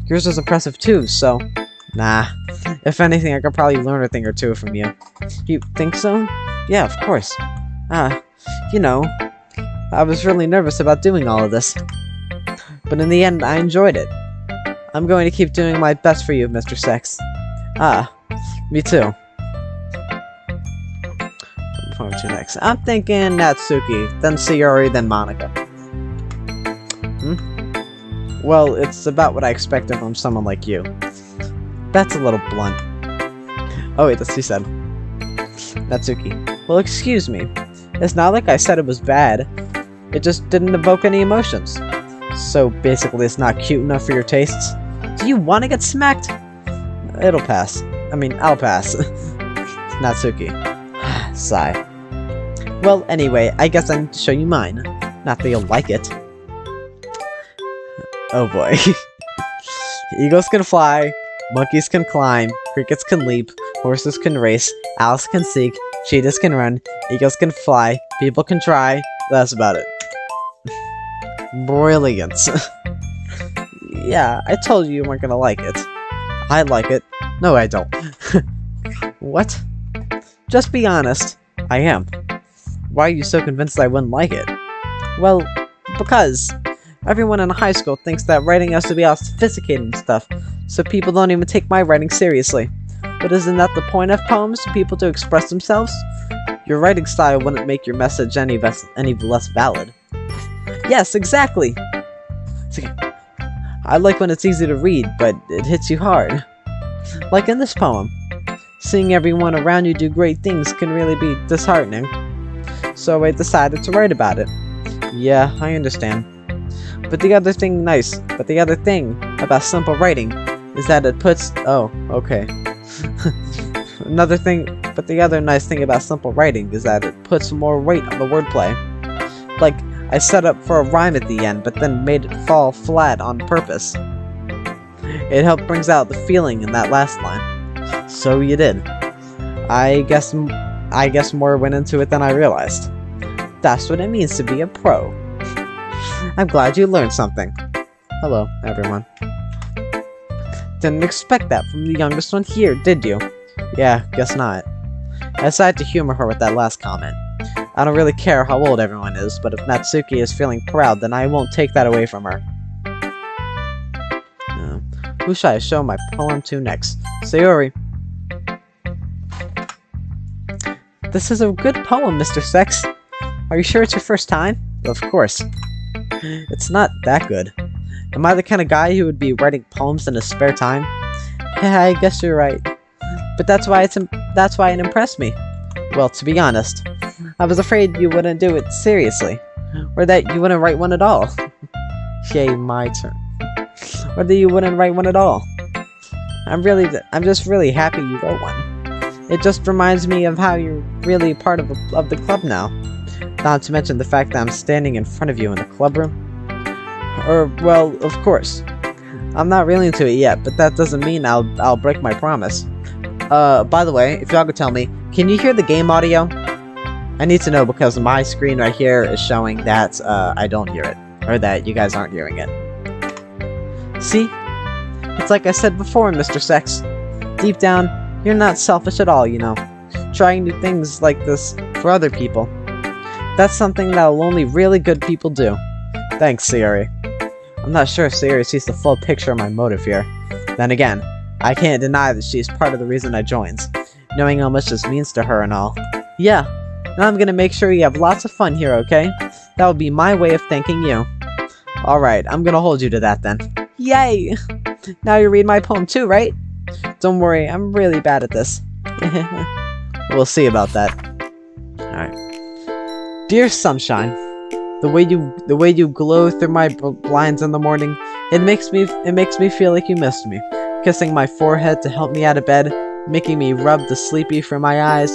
Yours was impressive too, so... Nah. If anything, I could probably learn a thing or two from you. You think so? Yeah, of course. You know, I was really nervous about doing all of this. But in the end, I enjoyed it. I'm going to keep doing my best for you, Mr. Sex. Me too. What to next? I'm thinking Natsuki, then Sayori, then Monica. Well, it's about what I expected from someone like you. That's a little blunt. Oh wait, that's what he said. Natsuki. Well, excuse me. It's not like I said it was bad. It just didn't evoke any emotions. So basically it's not cute enough for your tastes? Do you want to get smacked? It'll pass. I mean, I'll pass. Natsuki. Sigh. Well, anyway, I guess I need to show you mine. Not that you'll like it. Oh boy. Eagles can fly, monkeys can climb, crickets can leap, horses can race, owls can seek, cheetahs can run, eagles can fly, people can try. That's about it. Brilliant. Yeah, I told you weren't gonna like it. I like it. No, I don't. What? Just be honest. I am. Why are you so convinced I wouldn't like it? Well, because everyone in high school thinks that writing has to be all sophisticated and stuff, so people don't even take my writing seriously. But isn't that the point of poems, for people to express themselves? Your writing style wouldn't make your message any less valid. Yes, exactly! I like when it's easy to read, but it hits you hard. Like in this poem. Seeing everyone around you do great things can really be disheartening. So I decided to write about it. Yeah, I understand. But the other thing about simple writing is that it puts... Oh, okay. The other nice thing about simple writing is that it puts more weight on the wordplay. Like, I set up for a rhyme at the end, but then made it fall flat on purpose. It helped brings out the feeling in that last line. So you did. I guess more went into it than I realized. That's what it means to be a pro. I'm glad you learned something. Hello, everyone. Didn't expect that from the youngest one here, did you? Yeah, guess not. I decided to humor her with that last comment. I don't really care how old everyone is, but if Natsuki is feeling proud, then I won't take that away from her. Who should I show my poem to next? Sayori. This is a good poem, Mr. Sex. Are you sure it's your first time? Of course. It's not that good. Am I the kind of guy who would be writing poems in his spare time? Yeah, I guess you're right. But that's why it impressed me. Well, to be honest, I was afraid you wouldn't do it seriously. Or that you wouldn't write one at all. Yay, my turn. Or that you wouldn't write one at all. I'm just really happy you wrote one. It just reminds me of how you're really a part of the club now. Not to mention the fact that I'm standing in front of you in the club room. Well, of course. I'm not really into it yet, but that doesn't mean I'll break my promise. By the way, if y'all could tell me, can you hear the game audio? I need to know because my screen right here is showing that I don't hear it. Or that you guys aren't hearing it. See? It's like I said before, Mr. Sex. Deep down, you're not selfish at all, you know. Trying new things like this for other people. That's something that only really good people do. Thanks, Sayori. I'm not sure if Sayori sees the full picture of my motive here. Then again, I can't deny that she's part of the reason I joined, knowing how much this means to her and all. Yeah, now I'm gonna make sure you have lots of fun here, okay? That would be my way of thanking you. Alright, I'm gonna hold you to that then. Yay! Now you read my poem too, right? Don't worry, I'm really bad at this. We'll see about that. Alright. Dear Sunshine, the way you glow through my blinds in the morning, it makes me feel like you missed me. Kissing my forehead to help me out of bed, making me rub the sleepy from my eyes.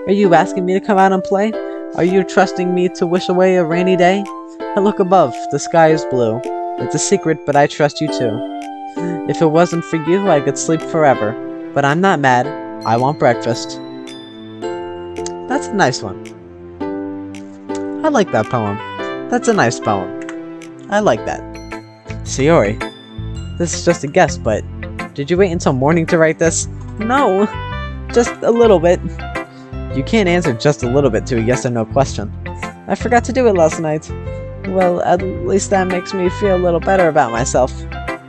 Are you asking me to come out and play? Are you trusting me to wish away a rainy day? I look above, the sky is blue. It's a secret, but I trust you too. If it wasn't for you, I could sleep forever. But I'm not mad. I want breakfast. That's a nice one. I like that poem. That's a nice poem. I like that. Sayori, this is just a guess, but did you wait until morning to write this? No, just a little bit. You can't answer just a little bit to a yes or no question. I forgot to do it last night. Well, at least that makes me feel a little better about myself.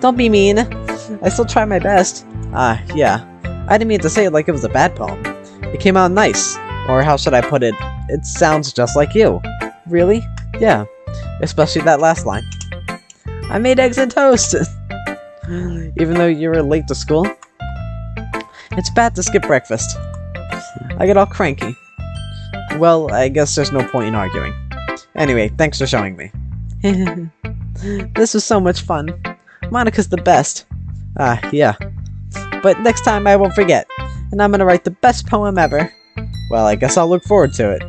Don't be mean. I still try my best. Yeah. I didn't mean to say it like it was a bad poem. It came out nice. Or how should I put it? It sounds just like you. Really? Yeah. Especially that last line. I made eggs and toast! Even though you were late to school? It's bad to skip breakfast. I get all cranky. Well, I guess there's no point in arguing. Anyway, thanks for showing me. This was so much fun. Monika's the best. Yeah. But next time I won't forget, and I'm gonna write the best poem ever. Well, I guess I'll look forward to it.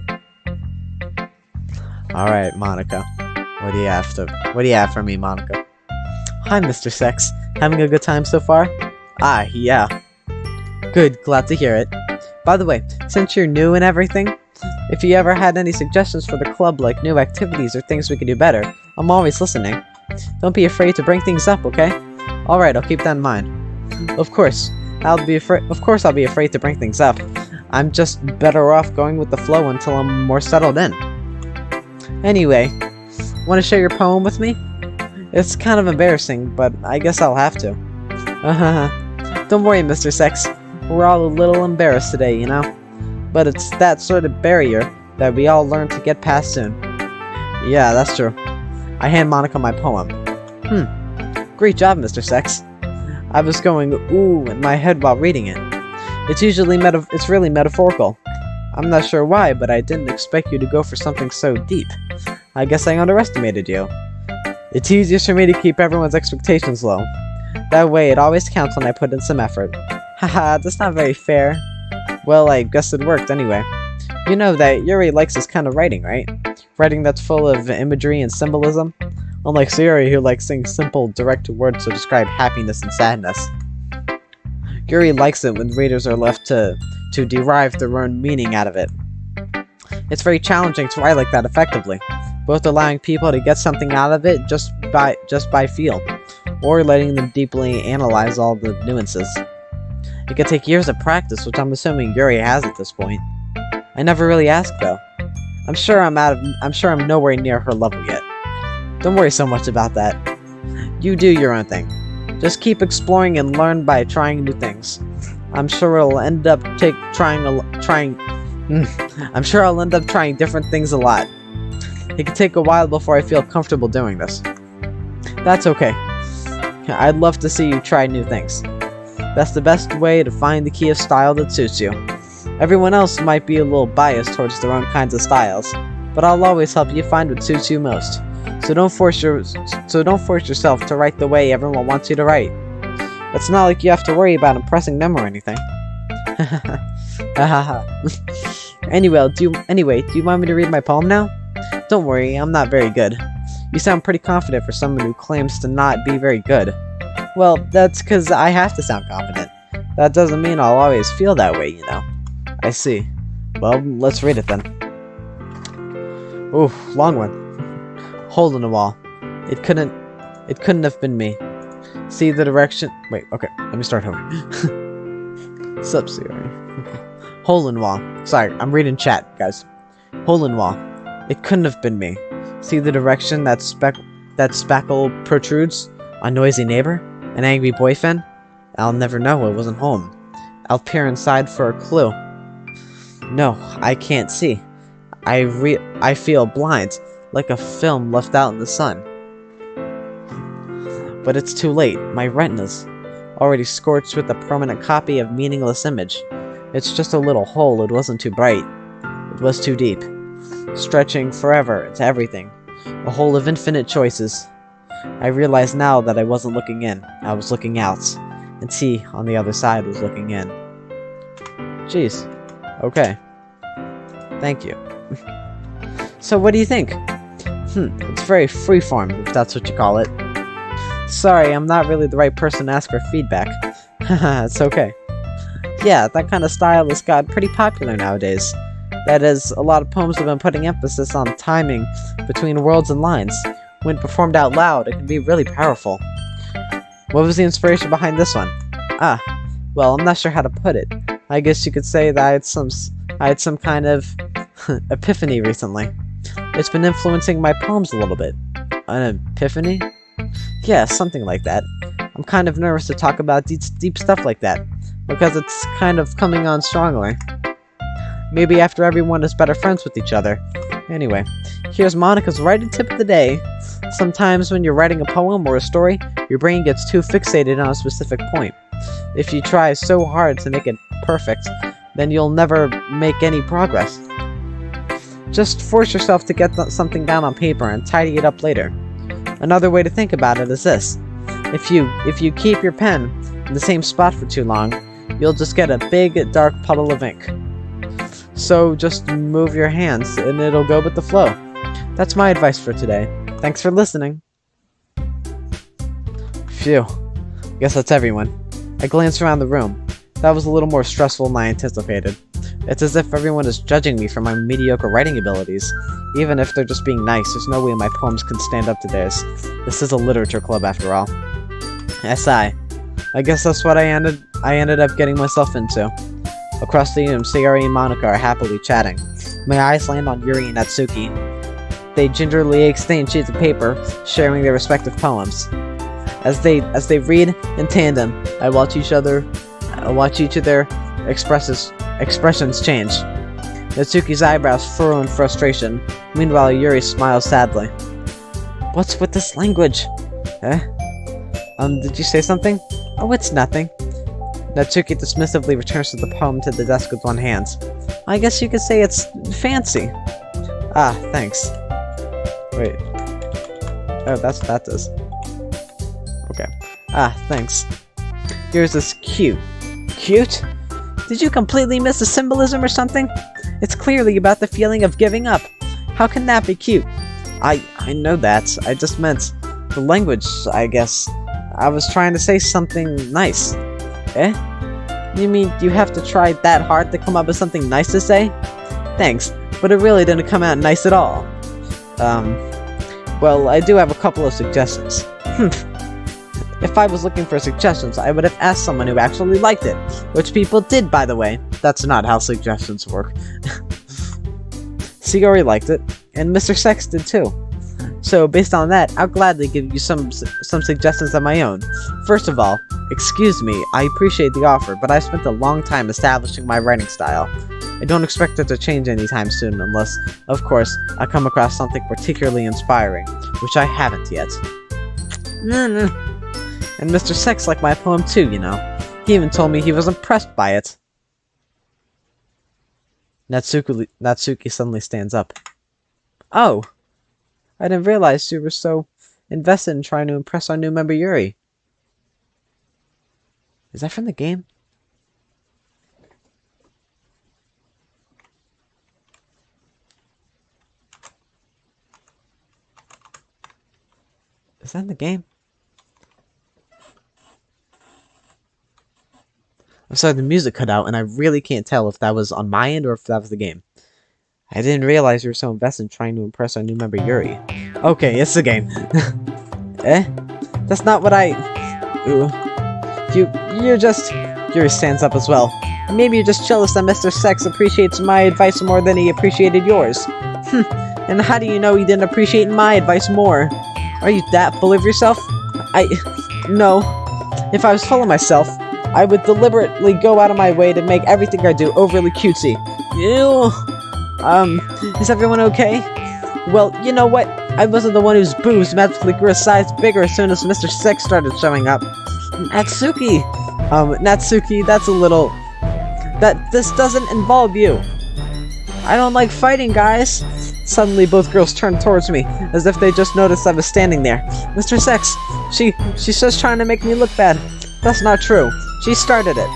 Alright, Monika. What do you have for me, Monika? Hi, Mr. Sex. Having a good time so far? Yeah. Good, glad to hear it. By the way, since you're new and everything, if you ever had any suggestions for the club, like new activities or things we can do better, I'm always listening. Don't be afraid to bring things up, okay? Alright, I'll keep that in mind. Of course, I'll be afraid to bring things up. I'm just better off going with the flow until I'm more settled in. Anyway, want to share your poem with me? It's kind of embarrassing, but I guess I'll have to. Don't worry, Mr. Sex. We're all a little embarrassed today, you know? But it's that sort of barrier that we all learn to get past soon. Yeah, that's true. I hand Monika my poem. Great job, Mr. Sex. I was going ooh in my head while reading it. It's really metaphorical. I'm not sure why, but I didn't expect you to go for something so deep. I guess I underestimated you. It's easiest for me to keep everyone's expectations low. That way, it always counts when I put in some effort. Haha, that's not very fair. Well, I guess it worked anyway. You know that Yuri likes this kind of writing, right? Writing that's full of imagery and symbolism? Unlike Sayori, who likes saying simple, direct words to describe happiness and sadness. Yuri likes it when readers are left to derive their own meaning out of it. It's very challenging to write like that effectively, both allowing people to get something out of it just by feel, or letting them deeply analyze all the nuances. It could take years of practice, which I'm assuming Yuri has at this point. I never really asked though. I'm sure I'm nowhere near her level yet. Don't worry so much about that. You do your own thing. Just keep exploring and learn by trying new things. I'm sure I'll end up trying different things a lot. It could take a while before I feel comfortable doing this. That's okay. I'd love to see you try new things. That's the best way to find the key of style that suits you. Everyone else might be a little biased towards their own kinds of styles, but I'll always help you find what suits you most. So don't force yourself to write the way everyone wants you to write. It's not like you have to worry about impressing them or anything. Anyway, do you want me to read my poem now? Don't worry, I'm not very good. You sound pretty confident for someone who claims to not be very good. Well, that's because I have to sound confident. That doesn't mean I'll always feel that way, you know. I see. Well, let's read it then. Oof, long one. Hole in the wall. It couldn't have been me. See the direction. Wait, okay, let me start over. Sup, Siri. Hole in wall. Sorry, I'm reading chat, guys. Hole in wall. It couldn't have been me. See the direction that spackle protrudes? A noisy neighbor? An angry boyfriend? I'll never know. It wasn't home. I'll peer inside for a clue. No, I can't see. I feel blind, like a film left out in the sun. But it's too late. My retina's already scorched with a permanent copy of meaningless image. It's just a little hole. It wasn't too bright. It was too deep. Stretching forever into everything. A hole of infinite choices. I realize now that I wasn't looking in. I was looking out. And he, on the other side, was looking in. Jeez. Okay. Thank you. So what do you think? It's very freeform, if that's what you call it. Sorry, I'm not really the right person to ask for feedback. Haha, it's okay. Yeah, that kind of style has got pretty popular nowadays. That is, a lot of poems have been putting emphasis on timing between words and lines. When performed out loud, it can be really powerful. What was the inspiration behind this one? Ah, well, I'm not sure how to put it. I guess you could say that I had some kind of epiphany recently. It's been influencing my poems a little bit. An epiphany? Yeah, something like that. I'm kind of nervous to talk about deep stuff like that, because it's kind of coming on strongly. Maybe after everyone is better friends with each other. Anyway, here's Monica's writing tip of the day. Sometimes when you're writing a poem or a story, your brain gets too fixated on a specific point. If you try so hard to make it perfect, then you'll never make any progress. Just force yourself to get something down on paper and tidy it up later. Another way to think about it is this. If you keep your pen in the same spot for too long, you'll just get a big, dark puddle of ink. So just move your hands and it'll go with the flow. That's my advice for today. Thanks for listening. Phew. Guess that's everyone. I glanced around the room. That was a little more stressful than I anticipated. It's as if everyone is judging me for my mediocre writing abilities. Even if they're just being nice, there's no way my poems can stand up to theirs. This is a literature club after all. SI. I guess that's what I ended up getting myself into. Across the room, Sayori and Monica are happily chatting. My eyes land on Yuri and Natsuki. They gingerly exchange sheets of paper, sharing their respective poems. As they read in tandem, I watch each of their expressions change. Natsuki's eyebrows furrow in frustration. Meanwhile, Yuri smiles sadly. What's with this language? Eh? Did you say something? Oh, it's nothing. Natsuki dismissively returns to the poem to the desk with one hand. I guess you could say it's fancy. Ah, thanks. Wait. Oh, that does. Okay. Ah, thanks. Yours is cute. Cute? Did you completely miss the symbolism or something? It's clearly about the feeling of giving up. How can that be cute? I know that. I just meant the language, I guess. I was trying to say something nice. Eh? You mean you have to try that hard to come up with something nice to say? Thanks, but it really didn't come out nice at all. Well, I do have a couple of suggestions. If I was looking for suggestions, I would have asked someone who actually liked it. Which people did, by the way. That's not how suggestions work. Sigori liked it, and Mr. Sex did too. So, based on that, I'll gladly give you some suggestions of my own. First of all, excuse me, I appreciate the offer, but I've spent a long time establishing my writing style. I don't expect it to change anytime soon unless, of course, I come across something particularly inspiring, which I haven't yet. And Mr. Sex liked my poem too, you know. He even told me he was impressed by it. Natsuki suddenly stands up. Oh! I didn't realize you were so invested in trying to impress our new member Yuri. Is that from the game? Is that in the game? I'm sorry, the music cut out, and I really can't tell if that was on my end or if that was the game. I didn't realize you were so invested in trying to impress our new member Yuri. Okay, it's the game. Eh? That's not what I Ooh. You're just... Yuri stands up as well. Maybe you're just jealous that Mr. Sex appreciates my advice more than he appreciated yours. And how do you know he didn't appreciate my advice more? Are you that full of yourself? No. If I was full of myself, I would deliberately go out of my way to make everything I do overly cutesy. Ew. Is everyone okay? Well, you know what? I wasn't the one whose boobs magically grew a size bigger as soon as Mr. Sex started showing up. Natsuki! Natsuki, that's a little... This doesn't involve you. I don't like fighting, guys. Suddenly, both girls turned towards me, as if they just noticed I was standing there. Mr. Sex, she's just trying to make me look bad. That's not true. She started it.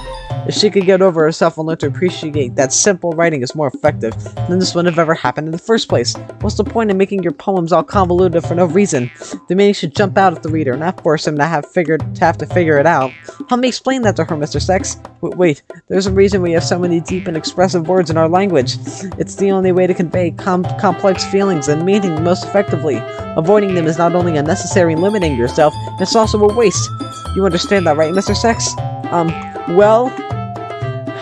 If she could get over herself and learn to appreciate that simple writing is more effective, then this wouldn't have ever happened in the first place. What's the point in making your poems all convoluted for no reason? The meaning should jump out at the reader, not force him to have to figure it out. Help me explain that to her, Mr. Sex. Wait, there's a reason we have so many deep and expressive words in our language. It's the only way to convey complex feelings and meaning most effectively. Avoiding them is not only unnecessary and limiting yourself, it's also a waste. You understand that, right, Mr. Sex? Well...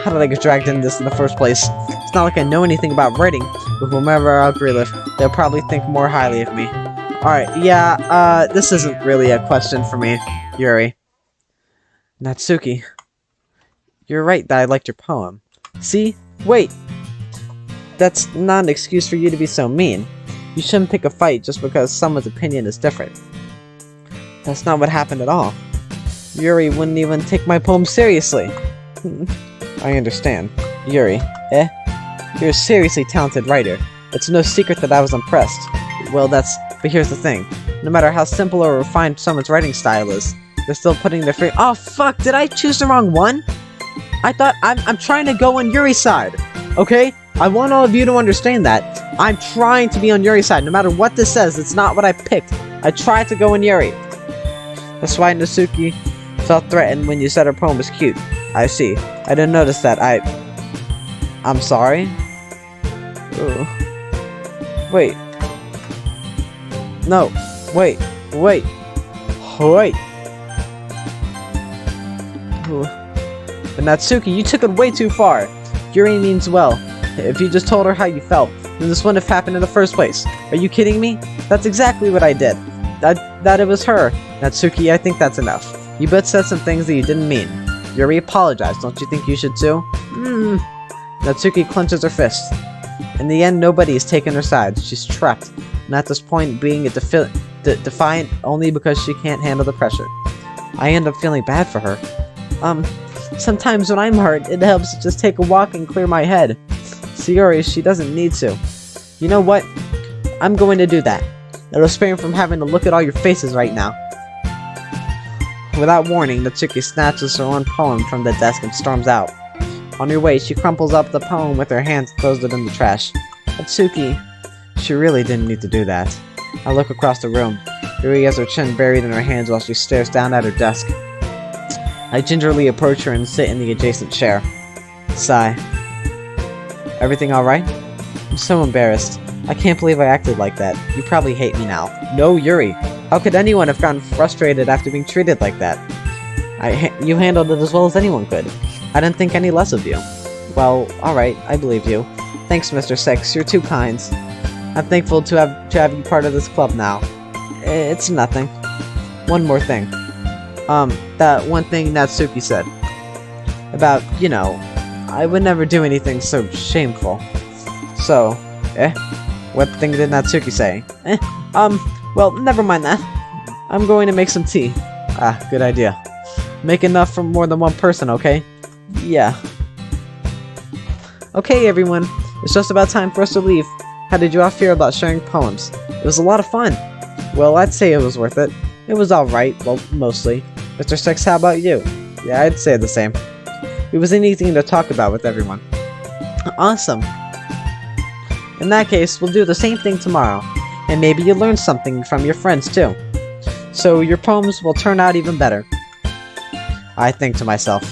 How did I get dragged into this in the first place? It's not like I know anything about writing. With whomever I agree with, they'll probably think more highly of me. Alright, yeah, this isn't really a question for me, Yuri. Natsuki. You're right that I liked your poem. See? Wait! That's not an excuse for you to be so mean. You shouldn't pick a fight just because someone's opinion is different. That's not what happened at all. Yuri wouldn't even take my poem seriously. I understand. Yuri, You're a seriously talented writer. It's no secret that I was impressed. Well, but here's the thing. No matter how simple or refined someone's writing style is, they're still putting their Oh, fuck! Did I choose the wrong one? I thought I'm trying to go on Yuri's side. Okay? I want all of you to understand that. I'm trying to be on Yuri's side. No matter what this says, it's not what I picked. I tried to go on Yuri. That's why Natsuki felt threatened when you said her poem was cute. I see. I didn't notice that. I'm sorry? Ooh. Wait. No. Wait. Wait. Ooh. But Natsuki, you took it way too far. Yuri means well. If you just told her how you felt, then this wouldn't have happened in the first place. Are you kidding me? That's exactly what I did. That it was her. Natsuki, I think that's enough. You both said some things that you didn't mean. Yuri apologized, don't you think you should too? Natsuki clenches her fist. In the end, nobody is taking her side. She's trapped, and at this point being defiant only because she can't handle the pressure. I end up feeling bad for her. Sometimes when I'm hurt, it helps to just take a walk and clear my head. Yuri, she doesn't need to. You know what? I'm going to do that. It'll spare me from having to look at all your faces right now. Without warning, Natsuki snatches her own poem from the desk and storms out. On her way, she crumples up the poem with her hands and throws it in the trash. Natsuki, she really didn't need to do that. I look across the room. Yuri has her chin buried in her hands while she stares down at her desk. I gingerly approach her and sit in the adjacent chair. Sigh. Everything alright? I'm so embarrassed. I can't believe I acted like that. You probably hate me now. No, Yuri. How could anyone have gotten frustrated after being treated like that? You handled it as well as anyone could. I didn't think any less of you. Well, alright, I believe you. Thanks, Mr. Sex, you're too kind. I'm thankful to have you part of this club now. It's nothing. One more thing. That one thing Natsuki said. About, you know, I would never do anything so shameful. So, what thing did Natsuki say? Well, never mind that. I'm going to make some tea. Ah, good idea. Make enough for more than one person, okay? Yeah. Okay, everyone. It's just about time for us to leave. How did you all feel about sharing poems? It was a lot of fun. Well, I'd say it was worth it. It was alright, well, mostly. Mr. Sex, how about you? Yeah, I'd say the same. It was anything to talk about with everyone. Awesome. In that case, we'll do the same thing tomorrow. And maybe you'll learn something from your friends, too. So your poems will turn out even better. I think to myself,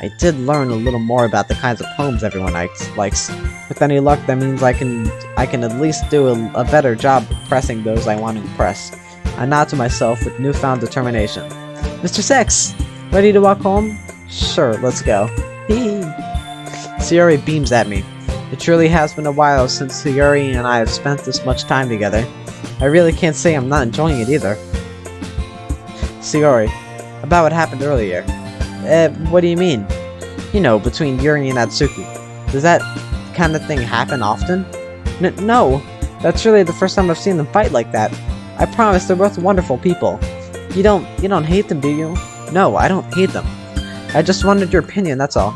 I did learn a little more about the kinds of poems everyone likes. With any luck, that means I can at least do a better job of impressing those I want to impress. I nod to myself with newfound determination. Mr. Sex, ready to walk home? Sure, let's go. Sayori beams at me. It truly has been a while since Sayori and I have spent this much time together. I really can't say I'm not enjoying it either. Sayori, about what happened earlier. What do you mean? You know, between Yuri and Atsuki. Does that kind of thing happen often? No, that's really the first time I've seen them fight like that. I promise they're both wonderful people. You don't hate them, do you? No, I don't hate them. I just wanted your opinion, that's all.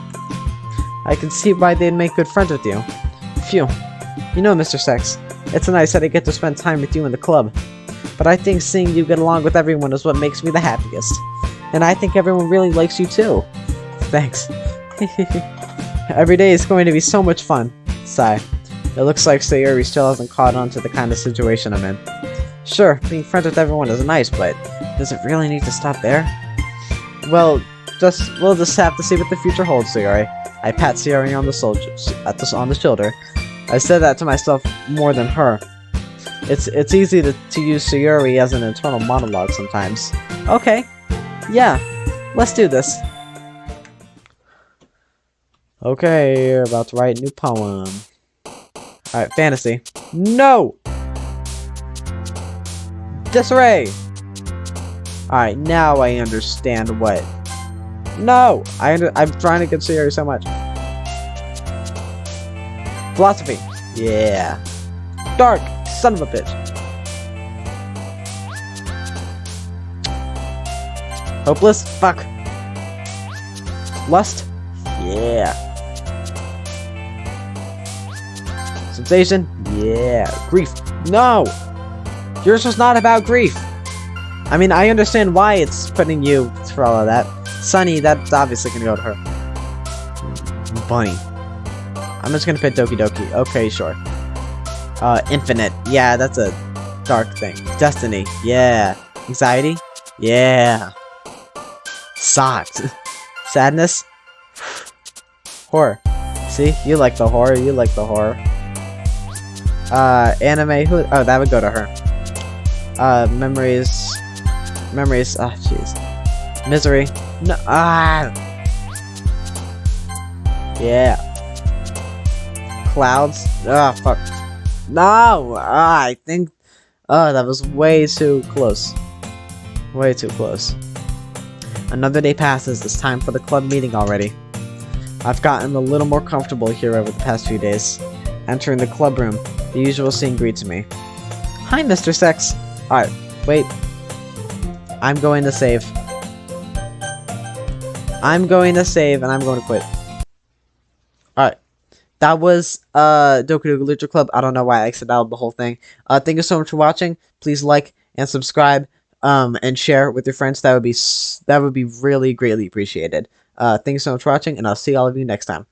I can see why they'd make good friends with you. Phew. You know, Mr. Sex, it's nice that I get to spend time with you in the club. But I think seeing you get along with everyone is what makes me the happiest. And I think everyone really likes you too. Thanks. Every day is going to be so much fun. Sigh. It looks like Sayori still hasn't caught on to the kind of situation I'm in. Sure, being friends with everyone is nice, but does it really need to stop there? Well, we'll just have to see what the future holds, Sayori. I pat Sayori on the shoulder. I said that to myself more than her. It's easy to use Sayori as an internal monologue sometimes. Okay. Yeah. Let's do this. Okay, about to write a new poem. Alright, fantasy. No! Disarray! Alright, now I understand what... No! I'm trying to get Sayori so much. Philosophy. Yeah. Dark. Son of a bitch. Hopeless. Fuck. Lust. Yeah. Sensation. Yeah. Grief. No! Yours was not about grief. I mean, I understand why it's putting you for all of that. Sunny, that's obviously gonna go to her. Bunny. I'm just gonna pick Doki Doki. Okay, sure. Infinite. Yeah, that's a dark thing. Destiny. Yeah. Anxiety. Yeah. Socks. Sadness. Horror. See? You like the horror. You like the horror. Anime. Who? Oh, that would go to her. Memories. Memories. Ah, jeez. Misery. No. Ah. Yeah. Clouds. Ah, fuck. No. Ah, I think. Oh, that was way too close. Way too close. Another day passes. It's time for the club meeting already. I've gotten a little more comfortable here over the past few days. Entering the club room, the usual scene greets me. Hi, Mr. Sex. Alright, wait. I'm going to save. I'm going to save, and I'm going to quit. Alright. That was, Doki Doki Literature Club. I don't know why I exited out the whole thing. Thank you so much for watching. Please like and subscribe, and share with your friends. That would be really greatly appreciated. Thank you so much for watching, and I'll see all of you next time.